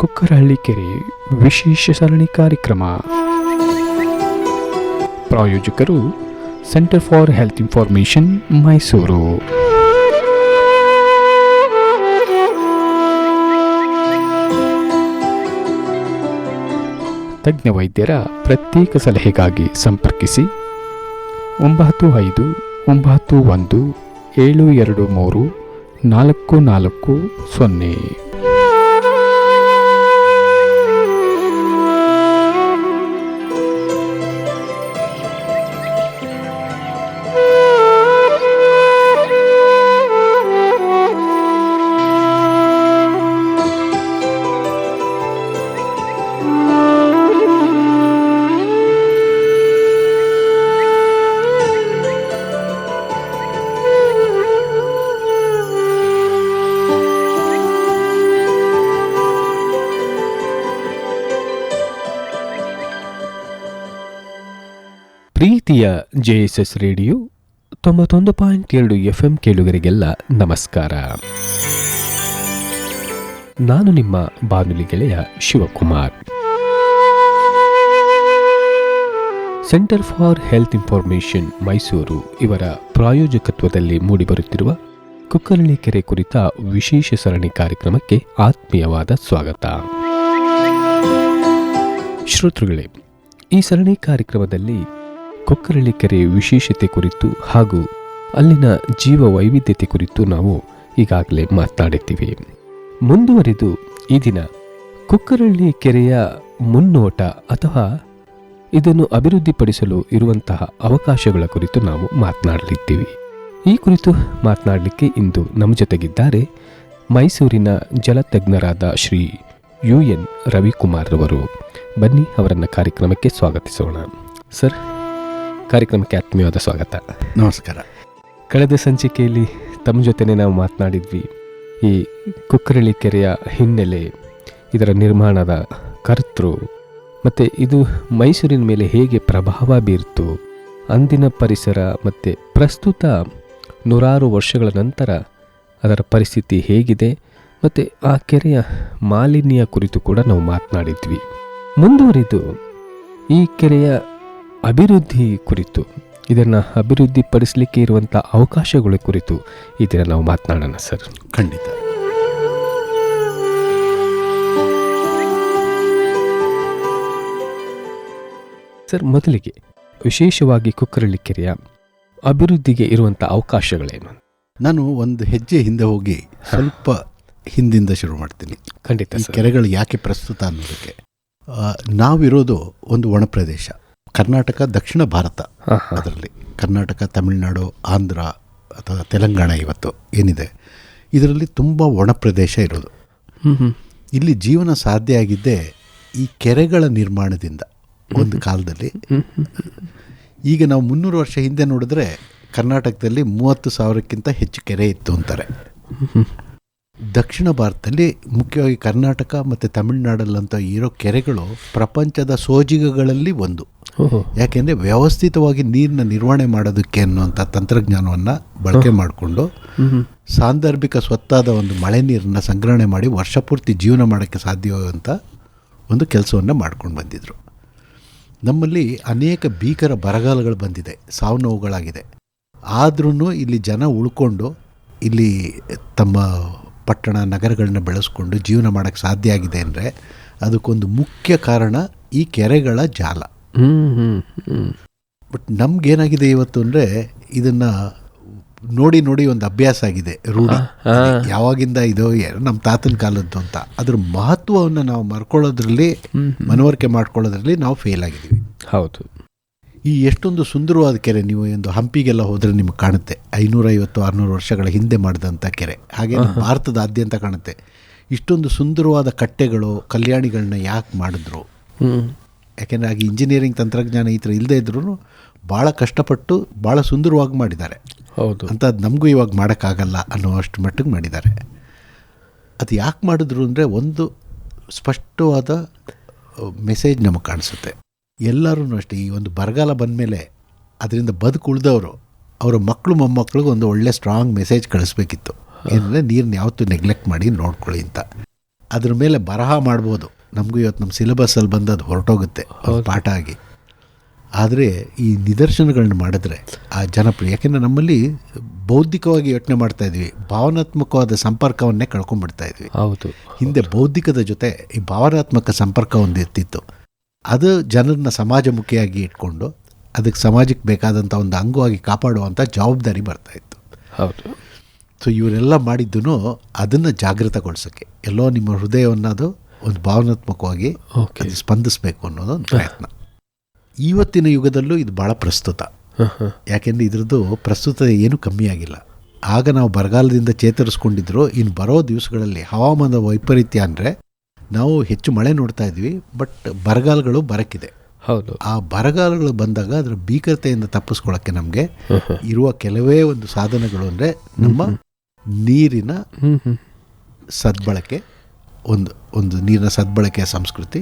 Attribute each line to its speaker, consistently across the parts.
Speaker 1: ಕುಕ್ಕರಹಳ್ಳಿ ಕೆರೆ ವಿಶೇಷ ಸರಣಿ ಕಾರ್ಯಕ್ರಮ. ಪ್ರಾಯೋಜಕರು centre for health information, Mysuru. ತಜ್ಞ ವೈದ್ಯರ ಪ್ರತ್ಯೇಕ ಸಲಹೆಗಾಗಿ ಸಂಪರ್ಕಿಸಿ 9517234440. ಪ್ರೀತಿಯ JSS ರೇಡಿಯೋ 91.2 FM ಕೇಳುಗರಿಗೆಲ್ಲ ನಮಸ್ಕಾರ. ನಾನು ನಿಮ್ಮ ಬಾನುಲಿ ಗೆಳೆಯ Shivakumar. Centre for health information Mysuru ಇವರ ಪ್ರಾಯೋಜಕತ್ವದಲ್ಲಿ ಮೂಡಿಬರುತ್ತಿರುವ ಕುಕ್ಕರಹಳ್ಳಿ ಕೆರೆ ಕುರಿತ ವಿಶೇಷ ಸರಣಿ ಕಾರ್ಯಕ್ರಮಕ್ಕೆ ಆತ್ಮೀಯವಾದ ಸ್ವಾಗತ. ಶ್ರೋತೃಗಳೇ, ಈ ಸರಣಿ ಕಾರ್ಯಕ್ರಮದಲ್ಲಿ ಕುಕ್ಕರಹಳ್ಳಿ ಕೆರೆ ವಿಶೇಷತೆ ಕುರಿತು ಹಾಗೂ ಅಲ್ಲಿನ ಜೀವ ವೈವಿಧ್ಯತೆ ಕುರಿತು ನಾವು ಈಗಾಗಲೇ ಮಾತನಾಡಿದ್ದೀವಿ. ಮುಂದುವರಿದು ಈ ದಿನ ಕುಕ್ಕರಹಳ್ಳಿ ಕೆರೆಯ ಮುನ್ನೋಟ ಅಥವಾ ಇದನ್ನು ಅಭಿವೃದ್ಧಿಪಡಿಸಲು ಇರುವಂತಹ ಅವಕಾಶಗಳ ಕುರಿತು ನಾವು ಮಾತನಾಡಲಿದ್ದೀವಿ. ಈ ಕುರಿತು ಮಾತನಾಡಲಿಕ್ಕೆ ಇಂದು ನಮ್ಮ ಜೊತೆಗಿದ್ದಾರೆ ಮೈಸೂರಿನ ಜಲತಜ್ಞರಾದ ಶ್ರೀ UN ರವಿಕುಮಾರ್ ರವರು. ಬನ್ನಿ ಅವರನ್ನು ಕಾರ್ಯಕ್ರಮಕ್ಕೆ ಸ್ವಾಗತಿಸೋಣ. ಸರ್, ಕಾರ್ಯಕ್ರಮಕ್ಕೆ ಆತ್ಮೀಯವಾದ ಸ್ವಾಗತ.
Speaker 2: ನಮಸ್ಕಾರ.
Speaker 1: ಕಳೆದ ಸಂಚಿಕೆಯಲ್ಲಿ ತಮ್ಮ ಜೊತೆನೇ ನಾವು ಮಾತನಾಡಿದ್ವಿ. ಈ ಕುಕ್ಕರಹಳ್ಳಿ ಕೆರೆಯ ಹಿನ್ನೆಲೆ, ಇದರ ನಿರ್ಮಾಣದ ಕರ್ತೃ ಮತ್ತು ಇದು ಮೈಸೂರಿನ ಮೇಲೆ ಹೇಗೆ ಪ್ರಭಾವ ಬೀರ್ತು, ಅಂದಿನ ಪರಿಸರ ಮತ್ತು ಪ್ರಸ್ತುತ 100 ವರ್ಷಗಳ ನಂತರ ಅದರ ಪರಿಸ್ಥಿತಿ ಹೇಗಿದೆ ಮತ್ತು ಆ ಕೆರೆಯ ಮಾಲಿನ್ಯ ಕುರಿತು ಕೂಡ ನಾವು ಮಾತನಾಡಿದ್ವಿ. ಮುಂದುವರಿದು ಈ ಕೆರೆಯ ಅಭಿವೃದ್ಧಿ ಕುರಿತು, ಇದನ್ನು ಅಭಿವೃದ್ಧಿಪಡಿಸಲಿಕ್ಕೆ ಇರುವಂಥ ಅವಕಾಶಗಳ ಕುರಿತು ಈ ದಿನ ನಾವು ಮಾತನಾಡೋಣ ಸರ್.
Speaker 2: ಖಂಡಿತ.
Speaker 1: ಸರ್, ಮೊದಲಿಗೆ ವಿಶೇಷವಾಗಿ ಕುಕ್ಕರಹಳ್ಳಿ ಕೆರೆಯ ಅಭಿವೃದ್ಧಿಗೆ ಇರುವಂಥ ಅವಕಾಶಗಳೇನು?
Speaker 2: ನಾನು ಒಂದು ಹೆಜ್ಜೆ ಹಿಂದೆ ಹೋಗಿ ಸ್ವಲ್ಪ ಹಿಂದಿಂದ ಶುರು ಮಾಡ್ತೀನಿ.
Speaker 1: ಖಂಡಿತ.
Speaker 2: ಈ ಕೆರೆಗಳು ಯಾಕೆ ಪ್ರಸ್ತುತ ಅನ್ನೋದಕ್ಕೆ, ನಾವಿರೋದು ಒಂದು ಒಣ ಪ್ರದೇಶ, ಕರ್ನಾಟಕ, ದಕ್ಷಿಣ ಭಾರತ. ಅದರಲ್ಲಿ ಕರ್ನಾಟಕ, ತಮಿಳುನಾಡು, ಆಂಧ್ರ ಅಥವಾ ತೆಲಂಗಾಣ ಇವತ್ತು ಏನಿದೆ, ಇದರಲ್ಲಿ ತುಂಬ ಒಣ ಪ್ರದೇಶ ಇರೋದು. ಇಲ್ಲಿ ಜೀವನ ಸಾಧ್ಯ ಆಗಿದ್ದೇ ಈ ಕೆರೆಗಳ ನಿರ್ಮಾಣದಿಂದ. ಒಂದು ಕಾಲದಲ್ಲಿ, ಈಗ ನಾವು 300 ವರ್ಷ ಹಿಂದೆ ನೋಡಿದ್ರೆ ಕರ್ನಾಟಕದಲ್ಲಿ 30,000ಕ್ಕಿಂತ ಹೆಚ್ಚು ಕೆರೆ ಇತ್ತು ಅಂತಾರೆ. ದಕ್ಷಿಣ ಭಾರತದಲ್ಲಿ ಮುಖ್ಯವಾಗಿ ಕರ್ನಾಟಕ ಮತ್ತು ತಮಿಳುನಾಡಲ್ಲಂತ ಇರೋ ಕೆರೆಗಳು ಪ್ರಪಂಚದ ಸೋಜಿಗಗಳಲ್ಲಿ ಒಂದು. ಯಾಕೆಂದರೆ ವ್ಯವಸ್ಥಿತವಾಗಿ ನೀರನ್ನ ನಿರ್ವಹಣೆ ಮಾಡೋದಕ್ಕೆ ಅನ್ನುವಂಥ ತಂತ್ರಜ್ಞಾನವನ್ನು ಬಳಕೆ ಮಾಡಿಕೊಂಡು ಸಾಂದರ್ಭಿಕ ಸ್ವತ್ತಾದ ಒಂದು ಮಳೆ ನೀರನ್ನು ಸಂಗ್ರಹಣೆ ಮಾಡಿ ವರ್ಷಪೂರ್ತಿ ಜೀವನ ಮಾಡೋಕ್ಕೆ ಸಾಧ್ಯವಾಗುವಂಥ ಒಂದು ಕೆಲಸವನ್ನು ಮಾಡ್ಕೊಂಡು ಬಂದಿದ್ದರು. ನಮ್ಮಲ್ಲಿ ಅನೇಕ ಭೀಕರ ಬರಗಾಲಗಳು ಬಂದಿದೆ, ಸಾವು ನೋವುಗಳಾಗಿದೆ. ಆದ್ರೂ ಇಲ್ಲಿ ಜನ ಉಳ್ಕೊಂಡು ಇಲ್ಲಿ ತಮ್ಮ ಪಟ್ಟಣ ನಗರಗಳನ್ನ ಬೆಳೆಸ್ಕೊಂಡು ಜೀವನ ಮಾಡೋಕ್ಕೆ ಸಾಧ್ಯ ಆಗಿದೆ ಅಂದರೆ ಅದಕ್ಕೊಂದು ಮುಖ್ಯ ಕಾರಣ ಈ ಕೆರೆಗಳ ಜಾಲ. ಬಟ್ ನಮಗೇನಾಗಿದೆ ಇವತ್ತು ಅಂದರೆ ಇದನ್ನು ನೋಡಿ ನೋಡಿ ಒಂದು ಅಭ್ಯಾಸ ಆಗಿದೆ, ರೂಢಿ. ಯಾವಾಗಿಂದ ಇದು ನಮ್ಮ ತಾತನ ಕಾಲದ್ದು ಅಂತ ಅದ್ರ ಮಹತ್ವವನ್ನು ನಾವು ಮರ್ಕೊಳ್ಳೋದ್ರಲ್ಲಿ, ಮನವರಿಕೆ ಮಾಡ್ಕೊಳ್ಳೋದ್ರಲ್ಲಿ ನಾವು ಫೇಲ್ ಆಗಿದ್ದೀವಿ.
Speaker 1: ಹೌದು.
Speaker 2: ಈ ಎಷ್ಟೊಂದು ಸುಂದರವಾದ ಕೆರೆ, ನೀವು ಒಂದು ಹಂಪಿಗೆಲ್ಲ ಹೋದರೆ ನಿಮಗೆ ಕಾಣುತ್ತೆ, 550-600 ವರ್ಷಗಳ ಹಿಂದೆ ಮಾಡಿದಂಥ ಕೆರೆ. ಹಾಗೆ ಭಾರತದಾದ್ಯಂತ ಕಾಣುತ್ತೆ. ಇಷ್ಟೊಂದು ಸುಂದರವಾದ ಕಟ್ಟೆಗಳು, ಕಲ್ಯಾಣಿಗಳನ್ನ ಯಾಕೆ ಮಾಡಿದ್ರು? ಯಾಕೆಂದರೆ ಆಗ ಇಂಜಿನಿಯರಿಂಗ್ ತಂತ್ರಜ್ಞಾನ ಈ ಥರ ಇಲ್ಲದೇ ಇದ್ರೂ ಭಾಳ ಕಷ್ಟಪಟ್ಟು ಭಾಳ ಸುಂದರವಾಗಿ ಮಾಡಿದ್ದಾರೆ.
Speaker 1: ಹೌದು.
Speaker 2: ಅಂತ ಅದು ನಮಗೂ ಇವಾಗ ಮಾಡೋಕ್ಕಾಗಲ್ಲ ಅನ್ನೋ ಅಷ್ಟು ಮಟ್ಟಿಗೆ ಮಾಡಿದ್ದಾರೆ. ಅದು ಯಾಕೆ ಮಾಡಿದ್ರು ಅಂದರೆ ಒಂದು ಸ್ಪಷ್ಟವಾದ ಮೆಸೇಜ್ ನಮಗೆ ಕಾಣಿಸುತ್ತೆ. ಎಲ್ಲರೂ ಅಷ್ಟೇ, ಈ ಒಂದು ಬರಗಾಲ ಬಂದಮೇಲೆ ಅದರಿಂದ ಬದುಕುಳಿದವರು ಅವರ ಮಕ್ಕಳು ಮೊಮ್ಮಕ್ಕಳಿಗೆ ಒಂದು ಒಳ್ಳೆ ಸ್ಟ್ರಾಂಗ್ ಮೆಸೇಜ್ ಕಳಿಸ್ಬೇಕಿತ್ತು. ಏನಂದರೆ ನೀರನ್ನ ಯಾವತ್ತೂ ನೆಗ್ಲೆಕ್ಟ್ ಮಾಡಿ ನೋಡ್ಕೊಳ್ಳಿ ಅಂತ. ಅದ್ರ ಮೇಲೆ ಬರಹ ಮಾಡ್ಬೋದು. ನಮಗೂ ಇವತ್ತು ನಮ್ಮ ಸಿಲೆಬಸ್ಸಲ್ಲಿ ಬಂದು ಅದು ಹೊರಟೋಗುತ್ತೆ ಪಾಠ ಆಗಿ. ಆದರೆ ಈ ನಿದರ್ಶನಗಳನ್ನ ಮಾಡಿದ್ರೆ ಆ ಜನಪ್ರಿಯ, ಯಾಕೆಂದರೆ ನಮ್ಮಲ್ಲಿ ಬೌದ್ಧಿಕವಾಗಿ ಯೋಚನೆ ಮಾಡ್ತಾ ಇದ್ವಿ, ಭಾವನಾತ್ಮಕವಾದ ಸಂಪರ್ಕವನ್ನೇ ಕಳ್ಕೊಂಡ್ಬಿಡ್ತಾ ಇದ್ವಿ.
Speaker 1: ಹೌದು.
Speaker 2: ಹಿಂದೆ ಬೌದ್ಧಿಕದ ಜೊತೆ ಈ ಭಾವನಾತ್ಮಕ ಸಂಪರ್ಕ ಒಂದು ಇರ್ತಿತ್ತು. ಅದು ಜನರನ್ನ ಸಮಾಜಮುಖಿಯಾಗಿ ಇಟ್ಕೊಂಡು ಅದಕ್ಕೆ ಸಮಾಜಕ್ಕೆ ಬೇಕಾದಂಥ ಒಂದು ಅಂಗವಾಗಿ ಕಾಪಾಡುವಂಥ ಜವಾಬ್ದಾರಿ ಬರ್ತಾಯಿತ್ತು.
Speaker 1: ಹೌದು.
Speaker 2: ಸೊ ಇವರೆಲ್ಲ ಮಾಡಿದ್ದೂ ಅದನ್ನು ಜಾಗೃತಗೊಳಿಸೋಕ್ಕೆ, ಎಲ್ಲೋ ನಿಮ್ಮ ಹೃದಯವನ್ನು ಅದು ಒಂದು ಭಾವನಾತ್ಮಕವಾಗಿ ಅದು ಸ್ಪಂದಿಸಬೇಕು ಅನ್ನೋದು ಒಂದು ಪ್ರಯತ್ನ. ಇವತ್ತಿನ ಯುಗದಲ್ಲೂ ಇದು ಭಾಳ ಪ್ರಸ್ತುತ. ಯಾಕೆಂದರೆ ಇದ್ರದ್ದು ಪ್ರಸ್ತುತ ಏನೂ ಕಮ್ಮಿ ಆಗಿಲ್ಲ. ಆಗ ನಾವು ಬರಗಾಲದಿಂದ ಚೇತರಿಸ್ಕೊಂಡಿದ್ರು. ಇನ್ನು ಬರೋ ದಿವಸಗಳಲ್ಲಿ ಹವಾಮಾನ ವೈಪರೀತ್ಯ ಅಂದರೆ ನಾವು ಹೆಚ್ಚು ಮಳೆ ನೋಡ್ತಾ ಇದ್ವಿ, ಬಟ್ ಬರಗಾಲಗಳು ಬರಕ್ಕಿದೆ.
Speaker 1: ಹೌದು.
Speaker 2: ಆ ಬರಗಾಲಗಳು ಬಂದಾಗ ಅದರ ಭೀಕರತೆಯಿಂದ ತಪ್ಪಿಸ್ಕೊಳ್ಳೋಕ್ಕೆ ನಮಗೆ ಇರುವ ಕೆಲವೇ ಒಂದು ಸಾಧನಗಳು ಅಂದರೆ ನಮ್ಮ ನೀರಿನ ಸದ್ಬಳಕೆ, ಒಂದು ನೀರಿನ ಸದ್ಬಳಕೆಯ ಸಂಸ್ಕೃತಿ,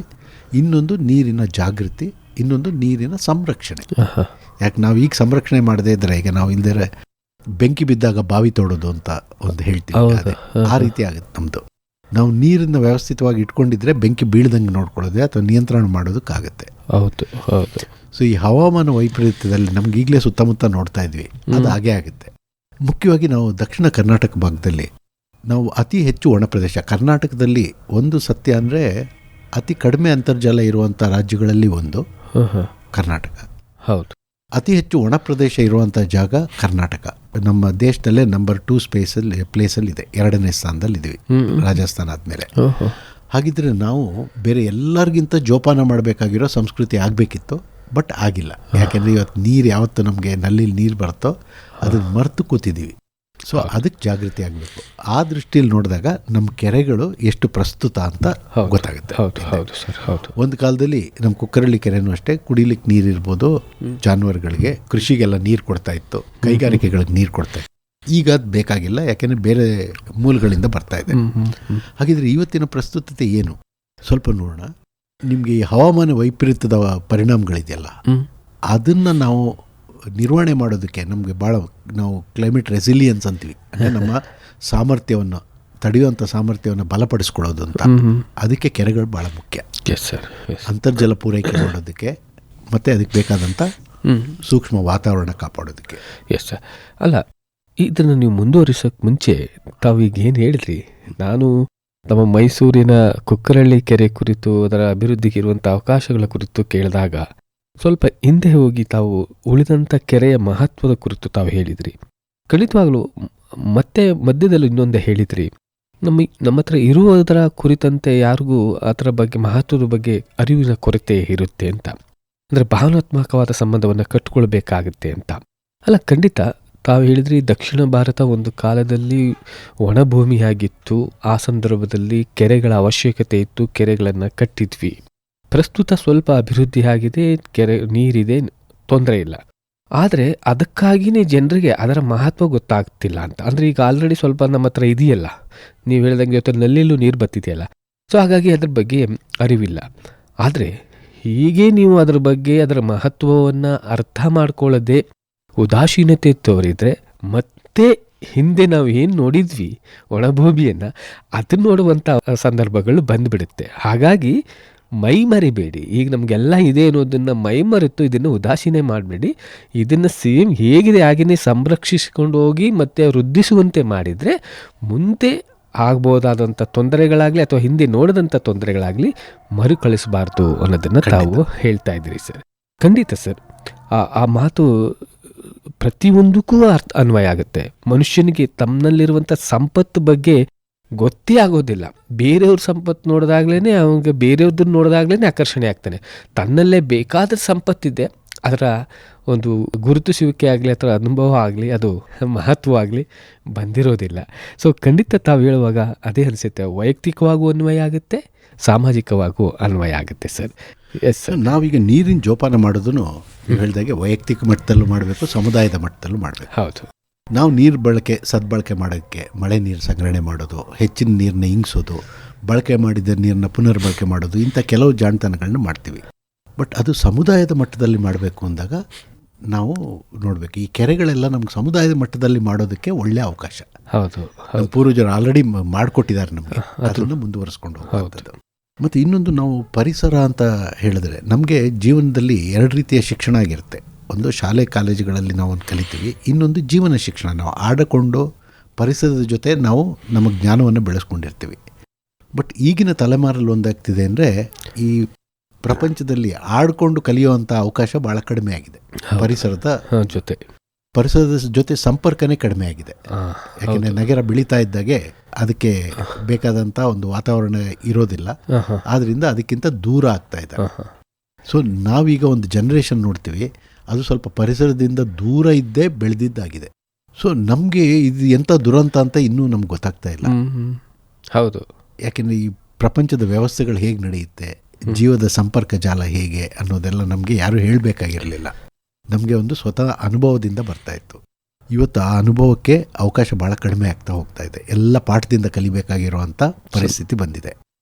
Speaker 2: ಇನ್ನೊಂದು ನೀರಿನ ಜಾಗೃತಿ, ಇನ್ನೊಂದು ನೀರಿನ ಸಂರಕ್ಷಣೆ. ಯಾಕೆ ನಾವು ಈಗ ಸಂರಕ್ಷಣೆ ಮಾಡದೇ ಇದ್ದರೆ, ಈಗ ನಾವು ಇಲ್ದೇ ಬೆಂಕಿ ಬಿದ್ದಾಗ ಬಾವಿ ತೋಡೋದು ಅಂತ ಒಂದು ಹೇಳ್ತೀವಿ, ಅದೇ ಆ ರೀತಿ ಆಗುತ್ತೆ ನಮ್ಮದು. ನಾವು ನೀರನ್ನು ವ್ಯವಸ್ಥಿತವಾಗಿ ಇಟ್ಕೊಂಡಿದ್ರೆ ಬೆಂಕಿ ಬೀಳ್ದಂಗೆ ನೋಡ್ಕೊಳ್ಳೋದೇ ಅಥವಾ ನಿಯಂತ್ರಣ ಮಾಡೋದಕ್ಕಾಗುತ್ತೆ.
Speaker 1: ಹೌದು ಹೌದು.
Speaker 2: ಸೊ ಈ ಹವಾಮಾನ ವೈಪರೀತ್ಯದಲ್ಲಿ ನಮ್ಗೆ ಈಗಲೇ ಸುತ್ತಮುತ್ತ ನೋಡ್ತಾ ಇದ್ವಿ, ಅದು ಹಾಗೇ ಆಗುತ್ತೆ. ಮುಖ್ಯವಾಗಿ ನಾವು ದಕ್ಷಿಣ ಕರ್ನಾಟಕ ಭಾಗದಲ್ಲಿ ನಾವು ಅತಿ ಹೆಚ್ಚು ಒಣ ಪ್ರದೇಶ. ಕರ್ನಾಟಕದಲ್ಲಿ ಒಂದು ಸತ್ಯ ಅಂದರೆ ಅತಿ ಕಡಿಮೆ ಅಂತರ್ಜಲ ಇರುವಂಥ ರಾಜ್ಯಗಳಲ್ಲಿ ಒಂದು ಕರ್ನಾಟಕ.
Speaker 1: ಹೌದು.
Speaker 2: ಅತಿ ಹೆಚ್ಚು ಒಣ ಪ್ರದೇಶ ಇರುವಂಥ ಜಾಗ ಕರ್ನಾಟಕ. ನಮ್ಮ ದೇಶದಲ್ಲೇ ನಂಬರ್ 2 ಪ್ಲೇಸಲ್ಲಿ ಇದೆ, 2ನೇ ಸ್ಥಾನದಲ್ಲಿದ್ದೀವಿ ರಾಜಸ್ಥಾನ ಆದಮೇಲೆ. ಹಾಗಿದ್ರೆ ನಾವು ಬೇರೆ ಎಲ್ಲರಿಗಿಂತ ಜೋಪಾನ ಮಾಡಬೇಕಾಗಿರೋ ಸಂಸ್ಕೃತಿ ಆಗಬೇಕಿತ್ತು, ಬಟ್ ಆಗಿಲ್ಲ. ಯಾಕೆಂದರೆ ಇವತ್ತು ನೀರು ಯಾವತ್ತು ನಮಗೆ ನಲ್ಲಿ ನೀರು ಬರುತ್ತೋ ಅದನ್ನು ಮರೆತು ಕೂತಿದ್ದೀವಿ. ಸೊ ಅದಕ್ಕೆ ಜಾಗೃತಿ ಆಗಬೇಕು. ಆ ದೃಷ್ಟಿಯಲ್ಲಿ ನೋಡಿದಾಗ ನಮ್ಮ ಕೆರೆಗಳು ಎಷ್ಟು ಪ್ರಸ್ತುತ ಅಂತ ಗೊತ್ತಾಗುತ್ತೆ. ಒಂದು ಕಾಲದಲ್ಲಿ ನಮ್ಮ ಕುಕ್ಕರಳ್ಳಿ ಕೆರೆನೂ ಅಷ್ಟೇ, ಕುಡಿಲಿಕ್ಕೆ ನೀರು ಇರ್ಬೋದು, ಜಾನುವಾರುಗಳಿಗೆ, ಕೃಷಿಗೆಲ್ಲ ನೀರು ಕೊಡ್ತಾ ಇತ್ತು, ಕೈಗಾರಿಕೆಗಳಿಗೆ ನೀರು ಕೊಡ್ತಾ ಇತ್ತು. ಈಗ ಅದು ಬೇಕಾಗಿಲ್ಲ, ಯಾಕೆಂದರೆ ಬೇರೆ ಮೂಲಗಳಿಂದ ಬರ್ತಾ ಇದೆ. ಹಾಗಿದ್ರೆ ಇವತ್ತಿನ ಪ್ರಸ್ತುತತೆ ಏನು ಸ್ವಲ್ಪ ನೋಡೋಣ. ನಿಮಗೆ ಈ ಹವಾಮಾನ ವೈಪರೀತ್ಯದ ಪರಿಣಾಮಗಳಿದೆಯಲ್ಲ, ಅದನ್ನು ನಾವು ನಿರ್ವಹಣೆ ಮಾಡೋದಕ್ಕೆ ನಮಗೆ ಭಾಳ, ನಾವು ಕ್ಲೈಮೇಟ್ ರೆಸಿಲಿಯನ್ಸ್ ಅಂತೀವಿ, ಅಂದರೆ ನಮ್ಮ ಸಾಮರ್ಥ್ಯವನ್ನು ತಡೆಯುವಂಥ ಸಾಮರ್ಥ್ಯವನ್ನು ಬಲಪಡಿಸ್ಕೊಳ್ಳೋದು ಅಂತ. ಅದಕ್ಕೆ ಕೆರೆಗಳು ಭಾಳ ಮುಖ್ಯ. ಅಂತರ್ಜಲ ಪೂರೈಕೆ ಮಾಡೋದಕ್ಕೆ ಮತ್ತು ಅದಕ್ಕೆ ಬೇಕಾದಂಥ ಸೂಕ್ಷ್ಮ ವಾತಾವರಣ ಕಾಪಾಡೋದಕ್ಕೆ.
Speaker 1: Yes sir. ಅಲ್ಲ, ಇದನ್ನು ನೀವು ಮುಂದುವರಿಸೋಕ್ಕೆ ಮುಂಚೆ ತಾವು ಈಗ ಏನು ಹೇಳಿದ್ರಿ, ನಾನು ನಮ್ಮ ಮೈಸೂರಿನ ಕುಕ್ಕರಳ್ಳಿ ಕೆರೆ ಕುರಿತು, ಅದರ ಅಭಿವೃದ್ಧಿಗೆ ಇರುವಂಥ ಅವಕಾಶಗಳ ಕುರಿತು ಕೇಳಿದಾಗ ಸ್ವಲ್ಪ ಹಿಂದೆ ಹೋಗಿ ತಾವು ಉಳಿದಂಥ ಕೆರೆಯ ಮಹತ್ವದ ಕುರಿತು ತಾವು ಹೇಳಿದ್ರಿ. ಖಂಡಿತವಾಗಲೂ ಮತ್ತೆ ಮಧ್ಯದಲ್ಲಿ ಇನ್ನೊಂದೇ ಹೇಳಿದ್ರಿ, ನಮ್ಮ ಹತ್ರ ಇರುವುದರ ಕುರಿತಂತೆ ಯಾರಿಗೂ ಅದರ ಬಗ್ಗೆ, ಮಹತ್ವದ ಬಗ್ಗೆ ಅರಿವಿನ ಕೊರತೆ ಇರುತ್ತೆ ಅಂತ, ಅಂದರೆ ಭಾವನಾತ್ಮಕವಾದ ಸಂಬಂಧವನ್ನು ಕಟ್ಟಿಕೊಳ್ಬೇಕಾಗುತ್ತೆ ಅಂತ. ಅಲ್ಲ, ಖಂಡಿತ ತಾವು ಹೇಳಿದ್ರಿ, ದಕ್ಷಿಣ ಭಾರತ ಒಂದು ಕಾಲದಲ್ಲಿ ಒಣಭೂಮಿಯಾಗಿತ್ತು. ಆ ಸಂದರ್ಭದಲ್ಲಿ ಕೆರೆಗಳ ಅವಶ್ಯಕತೆ ಇತ್ತು, ಕೆರೆಗಳನ್ನು ಕಟ್ಟಿದ್ವಿ. ಪ್ರಸ್ತುತ ಸ್ವಲ್ಪ ಅಭಿವೃದ್ಧಿ ಆಗಿದೆ, ಕೆರೆ ನೀರಿದೆ, ತೊಂದರೆ ಇಲ್ಲ. ಆದರೆ ಅದಕ್ಕಾಗಿಯೇ ಜನರಿಗೆ ಅದರ ಮಹತ್ವ ಗೊತ್ತಾಗ್ತಿಲ್ಲ ಅಂತ. ಅಂದರೆ ಈಗ ಆಲ್ರೆಡಿ ಸ್ವಲ್ಪ ನಮ್ಮ ಹತ್ರ ಇದೆಯಲ್ಲ, ನೀವು ಹೇಳಿದಂಗೆ ಇವತ್ತು ನಲ್ಲಿಯಲ್ಲೂ ನೀರು ಬರ್ತಿದೆಯಲ್ಲ, ಸೊ ಹಾಗಾಗಿ ಅದ್ರ ಬಗ್ಗೆ ಅರಿವಿಲ್ಲ. ಆದರೆ ಹೀಗೆ ನೀವು ಅದರ ಬಗ್ಗೆ, ಅದರ ಮಹತ್ವವನ್ನು ಅರ್ಥ ಮಾಡ್ಕೊಳ್ಳದೆ ಉದಾಸೀನತೆ ತೋರಿದರೆ ಮತ್ತೆ ಹಿಂದೆ ನಾವು ಏನು ನೋಡಿದ್ವಿ ಒಣಭೂಮಿಯನ್ನು, ಅದನ್ನು ನೋಡುವಂಥ ಸಂದರ್ಭಗಳು ಬಂದುಬಿಡುತ್ತೆ. ಹಾಗಾಗಿ ಮೈ ಮರಿಬೇಡಿ. ಈಗ ನಮಗೆಲ್ಲ ಇದೆ ಅನ್ನೋದನ್ನು ಮೈ ಮರೆತು ಇದನ್ನು ಉದಾಸೀನೆ ಮಾಡಬೇಡಿ. ಇದನ್ನು ಸೇಮ್ ಹೇಗಿದೆ ಹಾಗೆಯೇ ಸಂರಕ್ಷಿಸಿಕೊಂಡು ಹೋಗಿ ಮತ್ತು ವೃದ್ಧಿಸುವಂತೆ ಮಾಡಿದರೆ ಮುಂದೆ ಆಗ್ಬೋದಾದಂಥ ತೊಂದರೆಗಳಾಗಲಿ ಅಥವಾ ಹಿಂದೆ ನೋಡಿದಂಥ ತೊಂದರೆಗಳಾಗಲಿ ಮರುಕಳಿಸಬಾರ್ದು ಅನ್ನೋದನ್ನು ತಾವು ಹೇಳ್ತಾ ಇದ್ದೀರಿ ಸರ್. ಖಂಡಿತ ಸರ್, ಆ ಮಾತು ಪ್ರತಿಯೊಂದಕ್ಕೂ ಅನ್ವಯ ಆಗುತ್ತೆ. ಮನುಷ್ಯನಿಗೆ ತಮ್ಮಲ್ಲಿರುವಂಥ ಸಂಪತ್ತು ಬಗ್ಗೆ ಗೊತ್ತೇ ಆಗೋದಿಲ್ಲ. ಬೇರೆಯವ್ರ ಸಂಪತ್ತು ನೋಡಿದಾಗ್ಲೇ ಅವನಿಗೆ, ಬೇರೆಯವ್ರದ್ದು ನೋಡಿದಾಗ್ಲೇ ಆಕರ್ಷಣೆ ಆಗ್ತಾನೆ. ತನ್ನಲ್ಲೇ ಬೇಕಾದ ಸಂಪತ್ತಿದೆ, ಅದರ ಒಂದು ಗುರುತಿಸುವಿಕೆ ಆಗಲಿ ಅಥವಾ ಅನುಭವ ಆಗಲಿ, ಅದು ಮಹತ್ವ ಆಗಲಿ ಬಂದಿರೋದಿಲ್ಲ. ಸೊ ಖಂಡಿತ ತಾವು ಹೇಳುವಾಗ ಅದೇ ಅನಿಸುತ್ತೆ, ವೈಯಕ್ತಿಕವಾಗೂ ಅನ್ವಯ ಆಗುತ್ತೆ, ಸಾಮಾಜಿಕವಾಗೂ ಅನ್ವಯ ಆಗುತ್ತೆ ಸರ್. Yes sir.
Speaker 2: ನಾವೀಗ ನೀರಿನ ಜೋಪಾನ ಮಾಡೋದನ್ನು ನೀವು ಹೇಳಿದಾಗೆ ವೈಯಕ್ತಿಕ ಮಟ್ಟದಲ್ಲೂ ಮಾಡಬೇಕು, ಸಮುದಾಯದ ಮಟ್ಟದಲ್ಲೂ ಮಾಡಬೇಕು.
Speaker 1: ಹೌದು.
Speaker 2: ನಾವು ನೀರು ಸದ್ಬಳಕೆ ಮಾಡೋಕ್ಕೆ ಮಳೆ ನೀರು ಸಂಗ್ರಹಣೆ ಮಾಡೋದು, ಹೆಚ್ಚಿನ ನೀರನ್ನ ಇಂಗಿಸೋದು, ಬಳಕೆ ಮಾಡಿದ ನೀರನ್ನ ಪುನರ್ಬಳಕೆ ಮಾಡೋದು, ಇಂಥ ಕೆಲವು ಜಾಣತನಗಳನ್ನ ಮಾಡ್ತೀವಿ. ಬಟ್ ಅದು ಸಮುದಾಯದ ಮಟ್ಟದಲ್ಲಿ ಮಾಡಬೇಕು ಅಂದಾಗ ನಾವು ನೋಡಬೇಕು. ಈ ಕೆರೆಗಳೆಲ್ಲ ನಮ್ಗೆ ಸಮುದಾಯದ ಮಟ್ಟದಲ್ಲಿ ಮಾಡೋದಕ್ಕೆ ಒಳ್ಳೆ ಅವಕಾಶ.
Speaker 1: ಹೌದು,
Speaker 2: ನಮ್ಮ ಪೂರ್ವಜರು ಆಲ್ರೆಡಿ ಮಾಡಿಕೊಟ್ಟಿದ್ದಾರೆ ನಮಗೆ, ಅದನ್ನು ಮುಂದುವರಿಸ್ಕೊಂಡು ಹೋಗುವಂಥದ್ದು. ಮತ್ತು ಇನ್ನೊಂದು, ನಾವು ಪರಿಸರ ಅಂತ ಹೇಳಿದ್ರೆ ನಮಗೆ ಜೀವನದಲ್ಲಿ 2 ರೀತಿಯ ಶಿಕ್ಷಣ ಆಗಿರುತ್ತೆ. ಒಂದು ಶಾಲೆ ಕಾಲೇಜುಗಳಲ್ಲಿ ನಾವು ಒಂದು ಕಲಿತೀವಿ, ಇನ್ನೊಂದು ಜೀವನ ಶಿಕ್ಷಣ. ನಾವು ಆಡಿಕೊಂಡು ಪರಿಸರದ ಜೊತೆ ನಾವು ನಮ್ಮ ಜ್ಞಾನವನ್ನು ಬೆಳೆಸ್ಕೊಂಡಿರ್ತೀವಿ. ಬಟ್ ಈಗಿನ ತಲೆಮಾರಲ್ಲಿ ಒಂದಾಗ್ತಿದೆ ಅಂದರೆ, ಈ ಪ್ರಪಂಚದಲ್ಲಿ ಆಡಿಕೊಂಡು ಕಲಿಯುವಂಥ ಅವಕಾಶ ಭಾಳ ಕಡಿಮೆ ಆಗಿದೆ. ಪರಿಸರದ ಜೊತೆ ಸಂಪರ್ಕನೇ ಕಡಿಮೆ ಆಗಿದೆ. ಯಾಕೆಂದರೆ ನಗರ ಬೆಳೀತಾ ಇದ್ದಾಗೆ ಅದಕ್ಕೆ ಬೇಕಾದಂಥ ಒಂದು ವಾತಾವರಣ ಇರೋದಿಲ್ಲ, ಆದ್ದರಿಂದ ಅದಕ್ಕಿಂತ ದೂರ ಆಗ್ತಾ ಇದೆ. ಸೊ ನಾವೀಗ ಒಂದು ಜನ್ರೇಷನ್ ನೋಡ್ತೀವಿ, ಅದು ಸ್ವಲ್ಪ ಪರಿಸರದಿಂದ ದೂರ ಇದ್ದೇ ಬೆಳೆದಿದ್ದಾಗಿದೆ. ಸೊ ನಮಗೆ ಇದು ಎಂಥ ದುರಂತ ಅಂತ ಇನ್ನೂ ನಮ್ಗೆ ಗೊತ್ತಾಗ್ತಾ ಇಲ್ಲ.
Speaker 1: ಹೌದು,
Speaker 2: ಯಾಕೆಂದರೆ ಈ ಪ್ರಪಂಚದ ವ್ಯವಸ್ಥೆಗಳು ಹೇಗೆ ನಡೆಯುತ್ತೆ, ಜೀವದ ಸಂಪರ್ಕ ಜಾಲ ಹೇಗೆ ಅನ್ನೋದೆಲ್ಲ ನಮಗೆ ಯಾರೂ ಹೇಳಬೇಕಾಗಿರಲಿಲ್ಲ. ನಮಗೆ ಒಂದು ಸ್ವತಃ ಅನುಭವದಿಂದ ಬರ್ತಾ ಇತ್ತು. ಇವತ್ತು ಆ ಅನುಭವಕ್ಕೆ ಅವಕಾಶ ಭಾಳ ಕಡಿಮೆ ಆಗ್ತಾ ಹೋಗ್ತಾ ಇದೆ. ಎಲ್ಲ ಪಾಠದಿಂದ ಕಲಿಬೇಕಾಗಿರುವಂಥ ಪರಿಸ್ಥಿತಿ ಬಂದಿದೆ.